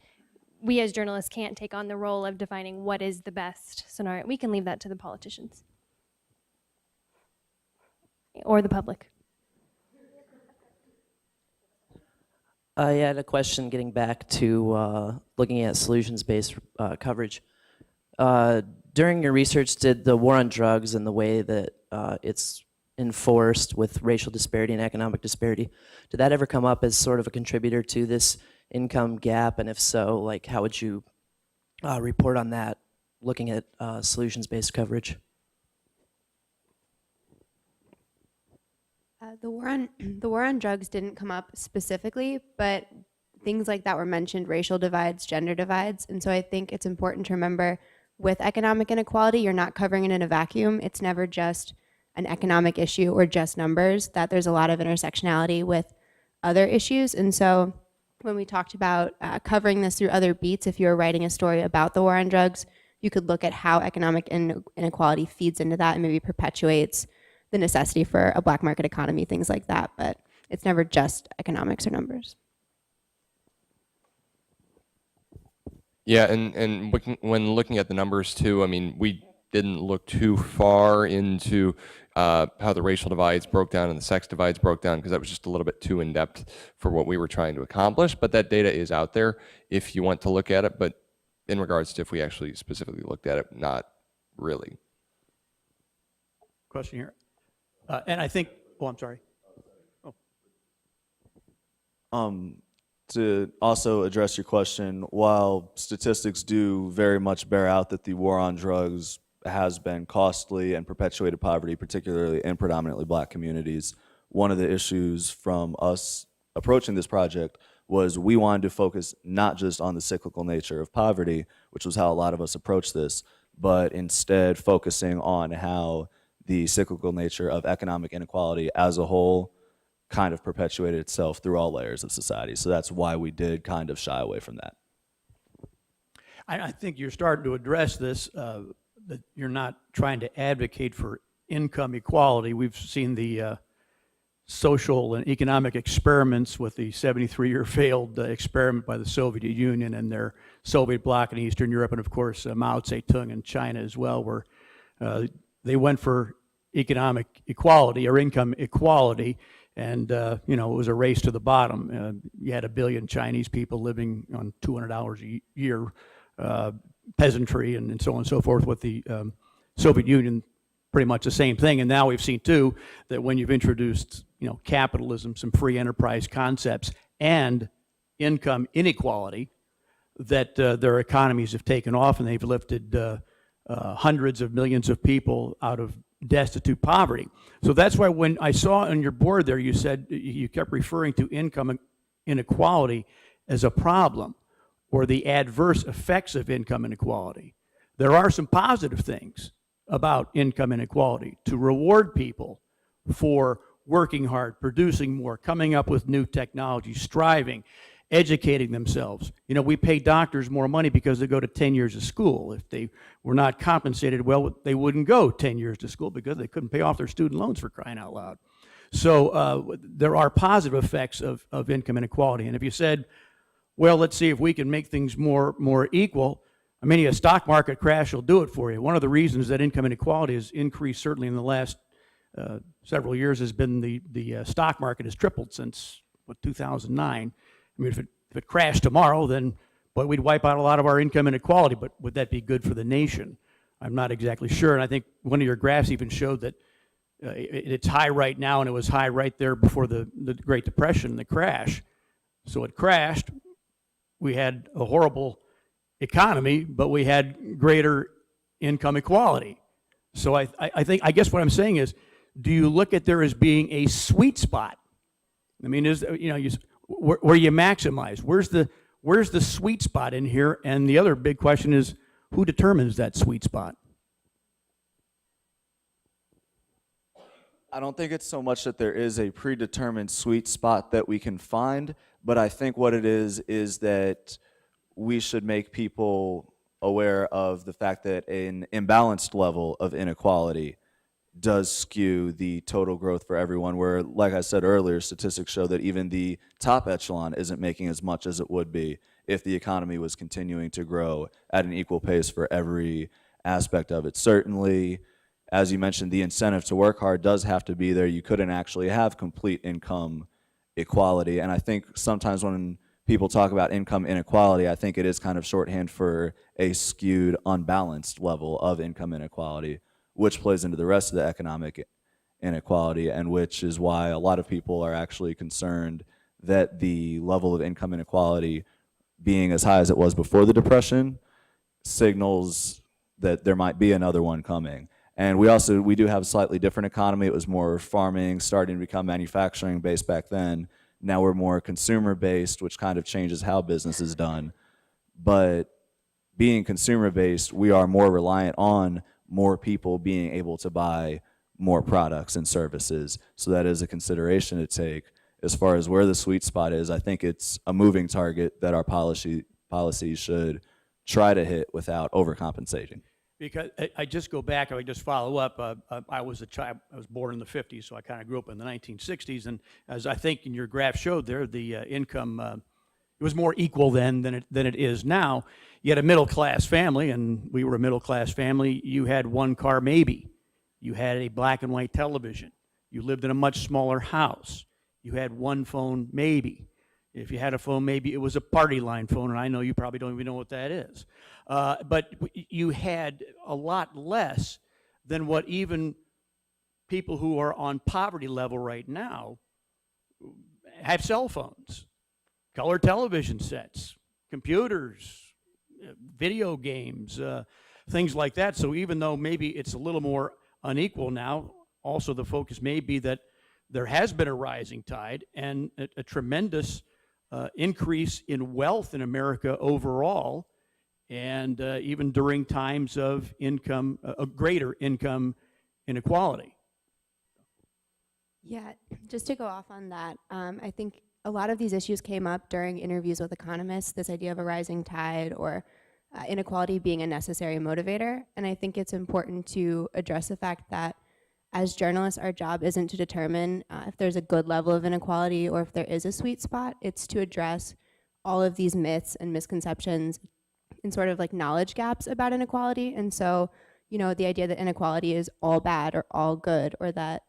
we as journalists can't take on the role of defining what is the best scenario. We can leave that to the politicians or the public. I had a question getting back to looking at solutions-based coverage. During your research, did the war on drugs and the way that it's enforced with racial disparity and economic disparity, did that ever come up as sort of a contributor to this income gap? And if so, like, how would you report on that, looking at solutions-based coverage? The war on drugs didn't come up specifically, but things like that were mentioned: racial divides, gender divides. And so I think it's important to remember, with economic inequality, you're not covering it in a vacuum. It's never just an economic issue or just numbers, that there's a lot of intersectionality with other issues. And so when we talked about covering this through other beats, if you were writing a story about the war on drugs, you could look at how economic inequality feeds into that and maybe perpetuates the necessity for a black market economy, things like that. But it's never just economics or numbers. Yeah, and when looking at the numbers too, I mean, we didn't look too far into how the racial divides broke down and the sex divides broke down, because that was just a little bit too in-depth for what we were trying to accomplish. But that data is out there if you want to look at it. But in regards to if we actually specifically looked at it, not really. Question here. And I think, oh, I'm sorry. To also address your question, while statistics do very much bear out that the war on drugs has been costly and perpetuated poverty, particularly in predominantly black communities, one of the issues from us approaching this project was we wanted to focus not just on the cyclical nature of poverty, which was how a lot of us approached this, but instead focusing on how the cyclical nature of economic inequality as a whole kind of perpetuated itself through all layers of society. So that's why we did kind of shy away from that. I think you're starting to address this, that you're not trying to advocate for income equality. We've seen the social and economic experiments with the 73-year failed experiment by the Soviet Union and their Soviet bloc in Eastern Europe, and of course Mao Zedong in China as well, where they went for economic equality or income equality, and it was a race to the bottom. You had 1 billion Chinese people living on $200 a year, peasantry, and so on and so forth, with the Soviet Union pretty much the same thing. And now we've seen too that when you've introduced capitalism, some free enterprise concepts, and income inequality, that their economies have taken off and they've lifted hundreds of millions of people out of destitute poverty. So that's why when I saw on your board there, you said you kept referring to income inequality as a problem or the adverse effects of income inequality. There are some positive things about income inequality: to reward people for working hard, producing more, coming up with new technology, striving, educating themselves. We pay doctors more money because they go to 10 years of school. If they were not compensated well, they wouldn't go 10 years to school because they couldn't pay off their student loans, for crying out loud. So there are positive effects of income inequality. And if you said, well, let's see if we can make things more equal, a stock market crash will do it for you. One of the reasons that income inequality has increased, certainly in the last several years, has been the stock market has tripled since 2009. If it crashed tomorrow, then we'd wipe out a lot of our income inequality. But would that be good for the nation? I'm not exactly sure. And I think one of your graphs even showed that it's high right now, and it was high right there before the Great Depression, the crash. So it crashed. We had a horrible economy, but we had greater income equality. So I guess what I'm saying is, do you look at there as being a sweet spot? Is where you maximize? Where's the sweet spot in here? And the other big question is, who determines that sweet spot? I don't think it's so much that there is a predetermined sweet spot that we can find, but I think what it is that we should make people aware of the fact that an imbalanced level of inequality does skew the total growth for everyone, where, like I said earlier, statistics show that even the top echelon isn't making as much as it would be if the economy was continuing to grow at an equal pace for every aspect of it. Certainly, as you mentioned, the incentive to work hard does have to be there. You couldn't actually have complete income equality. And I think sometimes when people talk about income inequality, I think it is kind of shorthand for a skewed, unbalanced level of income inequality, which plays into the rest of the economic inequality, and which is why a lot of people are actually concerned that the level of income inequality being as high as it was before the Depression signals that there might be another one coming. And we do have a slightly different economy. It was more farming, starting to become manufacturing based back then. Now we're more consumer based, which kind of changes how business is done. But being consumer based, we are more reliant on more people being able to buy more products and services. So that is a consideration to take. As far as where the sweet spot is, I think it's a moving target that our policies should try to hit without overcompensating. Because I just go back, I just follow up. I was a child. I was born in the 50s, so I kind of grew up in the 1960s. And as I think in your graph showed there, the income it was more equal then than it is now. You had a middle class family, and we were a middle class family. You had one car, maybe. You had a black and white television. You lived in a much smaller house. You had one phone, maybe. If you had a phone, maybe it was a party line phone, and I know you probably don't even know what that is. But you had a lot less than what even people who are on poverty level right now have: cell phones, color television sets, computers, video games, things like that. So even though maybe it's a little more unequal now, also the focus may be that there has been a rising tide and a tremendous increase in wealth in America overall, and even during times of income, a greater income inequality. Yeah, just to go off on that, I think a lot of these issues came up during interviews with economists, this idea of a rising tide or inequality being a necessary motivator. And I think it's important to address the fact that as journalists, our job isn't to determine if there's a good level of inequality or if there is a sweet spot. It's to address all of these myths and misconceptions and sort of like knowledge gaps about inequality. And so, you know, the idea that inequality is all bad or all good, or that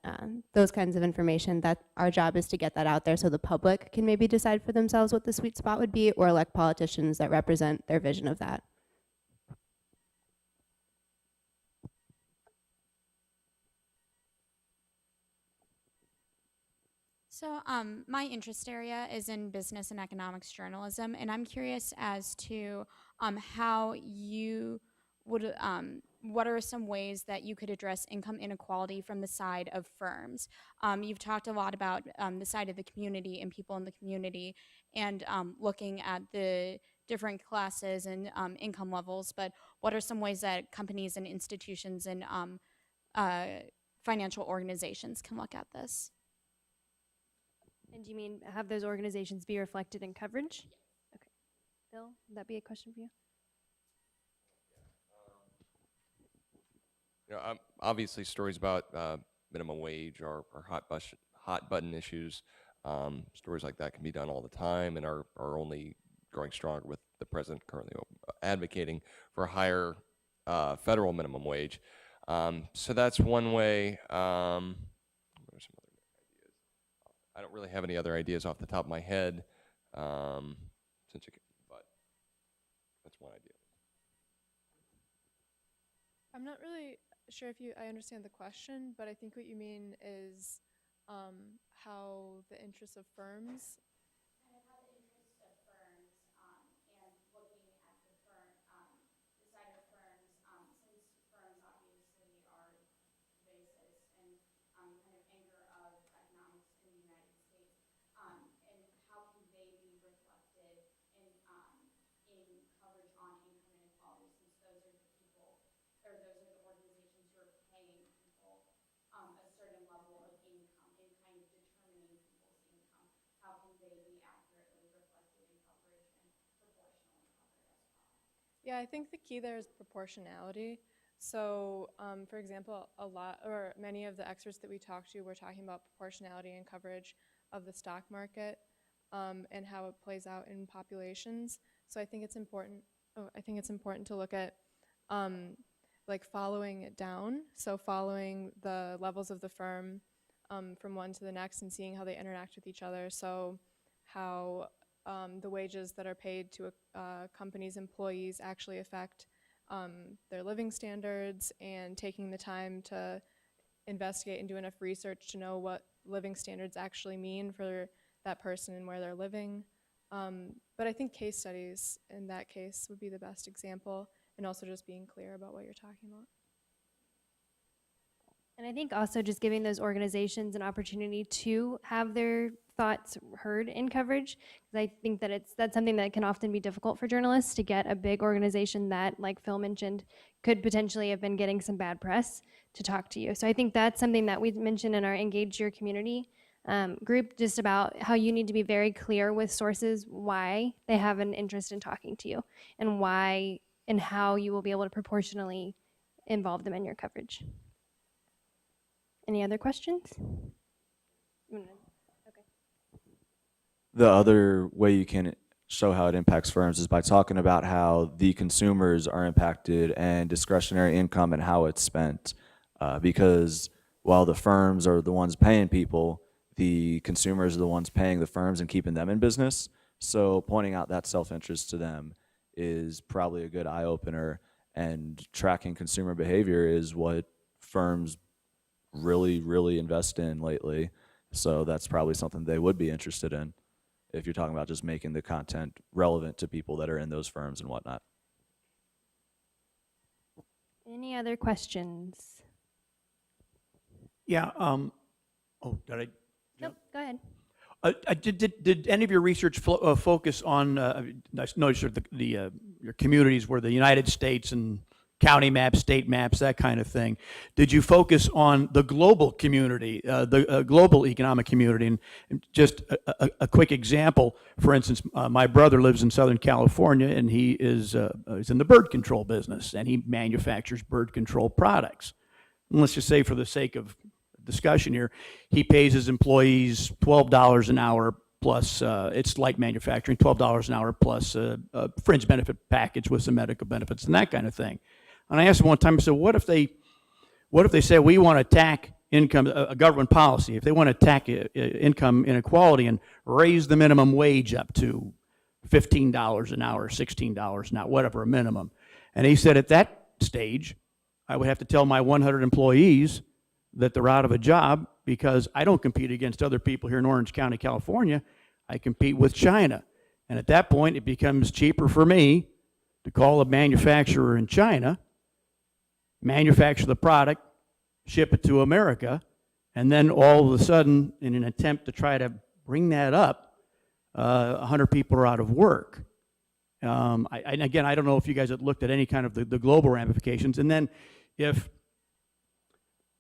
those kinds of information, that our job is to get that out there so the public can maybe decide for themselves what the sweet spot would be, or elect politicians that represent their vision of that. So my interest area is in business and economics journalism, and I'm curious as to how you would, what are some ways that you could address income inequality from the side of firms? You've talked a lot about the side of the community and people in the community, and looking at the different classes and income levels, but what are some ways that companies and institutions and financial organizations can look at this? And do you mean have those organizations be reflected in coverage? Okay. Bill, would that be a question for you? You know, obviously stories about minimum wage or hot button issues, stories like that can be done all the time and are only growing stronger with the president currently advocating for a higher federal minimum wage. So that's one way. What are some other ideas? I don't really have any other ideas off the top of my head, but that's one idea. I'm not really sure if I understand the question, but I think what you mean is how the interests of firms. Kind of how the interests of firms and looking at the side of firms, since firms obviously are the basis and kind of anchor of economics in the United States, and how can they be reflected in coverage on income inequality, since those are the people, or those are the organizations who are paying people a certain level of income and kind of determining people's income. How can they be accurately reflected in coverage and proportionally covered as well? Yeah, I think the key there is proportionality. So, for example, many of the experts that we talked to were talking about proportionality and coverage of the stock market and how it plays out in populations. So I think it's important. I think it's important to look at like following it down. So following the levels of the firm from one to the next and seeing how they interact with each other. So how the wages that are paid to a company's employees actually affect their living standards, and taking the time to investigate and do enough research to know what living standards actually mean for that person and where they're living. But I think case studies in that case would be the best example, and also just being clear about what you're talking about. And I think also just giving those organizations an opportunity to have their thoughts heard in coverage, because I think that that's something that can often be difficult for journalists to get a big organization that, like Phil mentioned, could potentially have been getting some bad press to talk to you. So I think that's something that we mentioned in our Engage Your Community group, just about how you need to be very clear with sources why they have an interest in talking to you, and why and how you will be able to proportionally involve them in your coverage. Any other questions? Okay. The other way you can show how it impacts firms is by talking about how the consumers are impacted and discretionary income and how it's spent. Because while the firms are the ones paying people, the consumers are the ones paying the firms and keeping them in business. So pointing out that self-interest to them is probably a good eye-opener, and tracking consumer behavior is what firms really invest in lately. So that's probably something they would be interested in if you're talking about just making the content relevant to people that are in those firms and whatnot. Any other questions? Yeah. Did I? Nope, go ahead. Did any of your research focus on, I noticed your communities were the United States and county maps, state maps, that kind of thing. Did you focus on the global community, the global economic community? And just a quick example, for instance, my brother lives in Southern California, and he is in the bird control business, and he manufactures bird control products. And let's just say, for the sake of discussion here. He pays his employees $12 an hour plus, it's like manufacturing, $12 an hour plus a fringe benefit package with some medical benefits and that kind of thing. And I asked him one time, I said, what if they say we want to attack income, a government policy, if they want to attack income inequality and raise the minimum wage up to $15 an hour, $16 an hour, whatever, a minimum. And he said at that stage, I would have to tell my 100 employees that they're out of a job because I don't compete against other people here in Orange County, California. I compete with China. And at that point, it becomes cheaper for me to call a manufacturer in China, manufacture the product, ship it to America, and then all of a sudden, in an attempt to try to bring that up, 100 people are out of work. And again, I don't know if you guys have looked at any kind of the global ramifications. And then if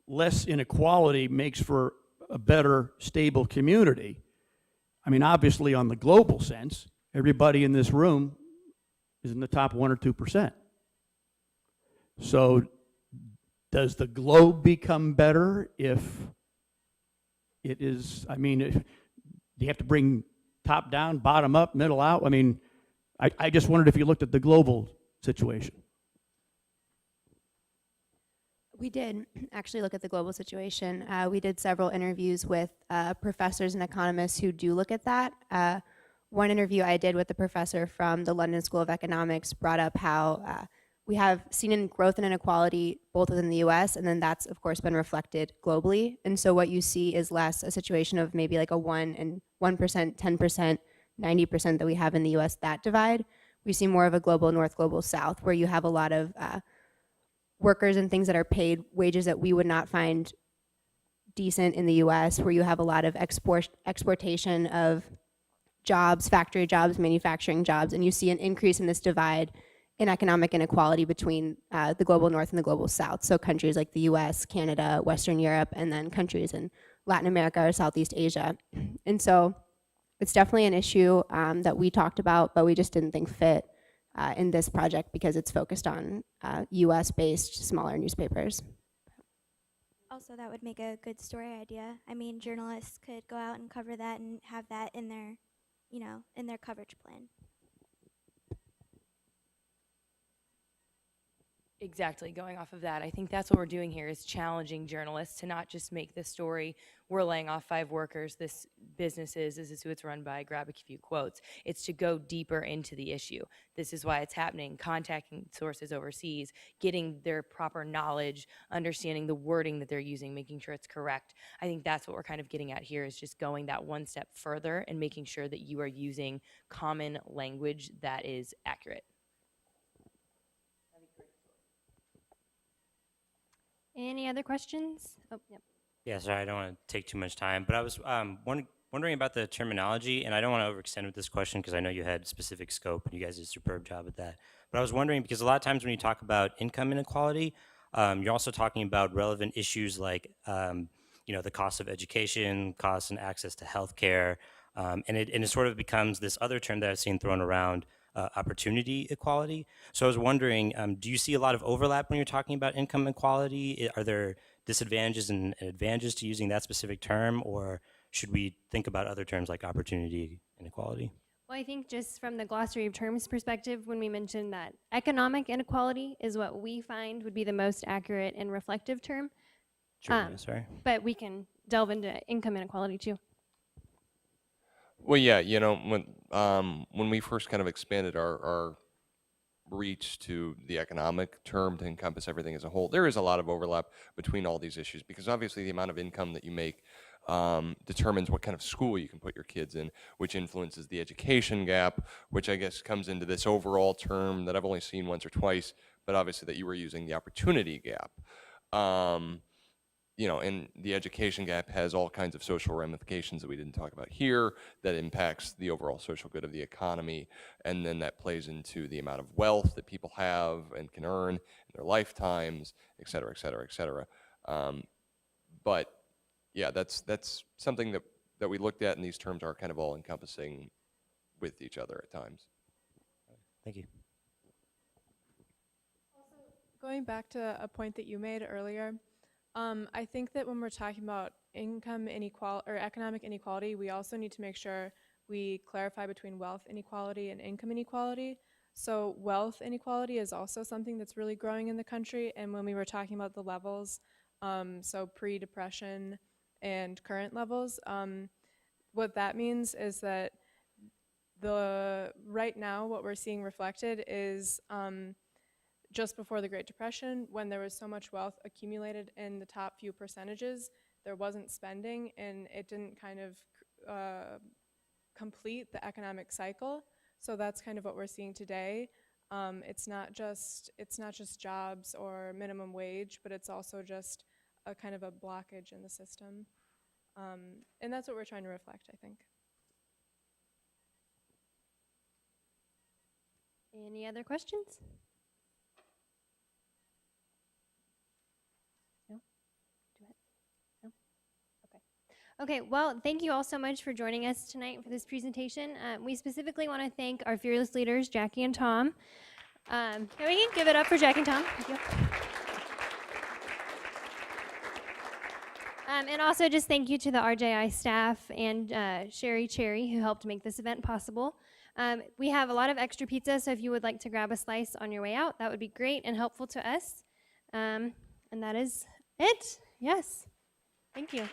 less inequality makes for a better, stable community, I mean, obviously on the global sense, everybody in this room is in the top 1 or 2%. So does the globe become better if it is, I mean, do you have to bring top down, bottom up, middle out? I mean, I just wondered if you looked at the global situation. We did actually look at the global situation. We did several interviews with professors and economists who do look at that. One interview I did with the professor from the London School of Economics brought up how we have seen growth in inequality both within the US, and then that's of course been reflected globally. And so what you see is less a situation of maybe like a 1%, 10%, 90% that we have in the US, that divide. We see more of a global north, global south, where you have a lot of workers and things that are paid wages that we would not find decent in the US, where you have a lot of exportation of jobs, factory jobs, manufacturing jobs, and you see an increase in this divide in economic inequality between the global north and the global south. So countries like the US, Canada, Western Europe, and then countries in Latin America or Southeast Asia. And so it's definitely an issue that we talked about, but we just didn't think fit in this project because it's focused on US-based smaller newspapers. Also, that would make a good story idea. I mean, journalists could go out and cover that and have that in their, in their coverage plan. Exactly, going off of that, I think that's what we're doing here is challenging journalists to not just make the story, we're laying off 5 workers, this is who it's run by, grab a few quotes. It's to go deeper into the issue. This is why it's happening, contacting sources overseas, getting their proper knowledge, understanding the wording that they're using, making sure it's correct. I think that's what we're kind of getting at here is just going that one step further and making sure that you are using common language that is accurate. Any other questions? Oh, yep. Yeah, sorry, I don't want to take too much time, but I was wondering about the terminology, and I don't want to overextend with this question because I know you had specific scope and you guys did a superb job at that. But I was wondering because a lot of times when you talk about income inequality, you're also talking about relevant issues like the cost of education, cost and access to healthcare, and it sort of becomes this other term that I've seen thrown around, opportunity equality. So I was wondering, do you see a lot of overlap when you're talking about income equality? Are there disadvantages and advantages to using that specific term, or should we think about other terms like opportunity inequality? Well, I think just from the glossary of terms perspective, when we mentioned that economic inequality is what we find would be the most accurate and reflective term. Sure, sorry. But we can delve into income inequality too. Well, yeah, when we first kind of expanded our reach to the economic term to encompass everything as a whole, there is a lot of overlap between all these issues because obviously the amount of income that you make determines what kind of school you can put your kids in, which influences the education gap, which I guess comes into this overall term that I've only seen once or twice, but obviously that you were using, the opportunity gap. And the education gap has all kinds of social ramifications that we didn't talk about here that impacts the overall social good of the economy, and then that plays into the amount of wealth that people have and can earn in their lifetimes, et cetera, et cetera, et cetera. But yeah, that's something that we looked at, and these terms are kind of all encompassing with each other at times. Thank you. Going back to a point that you made earlier, I think that when we're talking about income inequality or economic inequality, we also need to make sure we clarify between wealth inequality and income inequality. So wealth inequality is also something that's really growing in the country. And when we were talking about the levels, so pre-depression and current levels, what that means is that right now what we're seeing reflected is just before the Great Depression, when there was so much wealth accumulated in the top few percentages, there wasn't spending, and it didn't kind of complete the economic cycle. So that's kind of what we're seeing today. It's not just jobs or minimum wage, but it's also just a kind of a blockage in the system. And that's what we're trying to reflect, I think. Any other questions? No? Do it? No? Okay. Okay, well, thank you all so much for joining us tonight for this presentation. We specifically want to thank our fearless leaders, Jackie and Tom. Can we give it up for Jackie and Tom? Thank you. And also just thank you to the RJI staff and Sherry Cherry, who helped make this event possible. We have a lot of extra pizza, so if you would like to grab a slice on your way out, that would be great and helpful to us. And that is it. Yes. Thank you.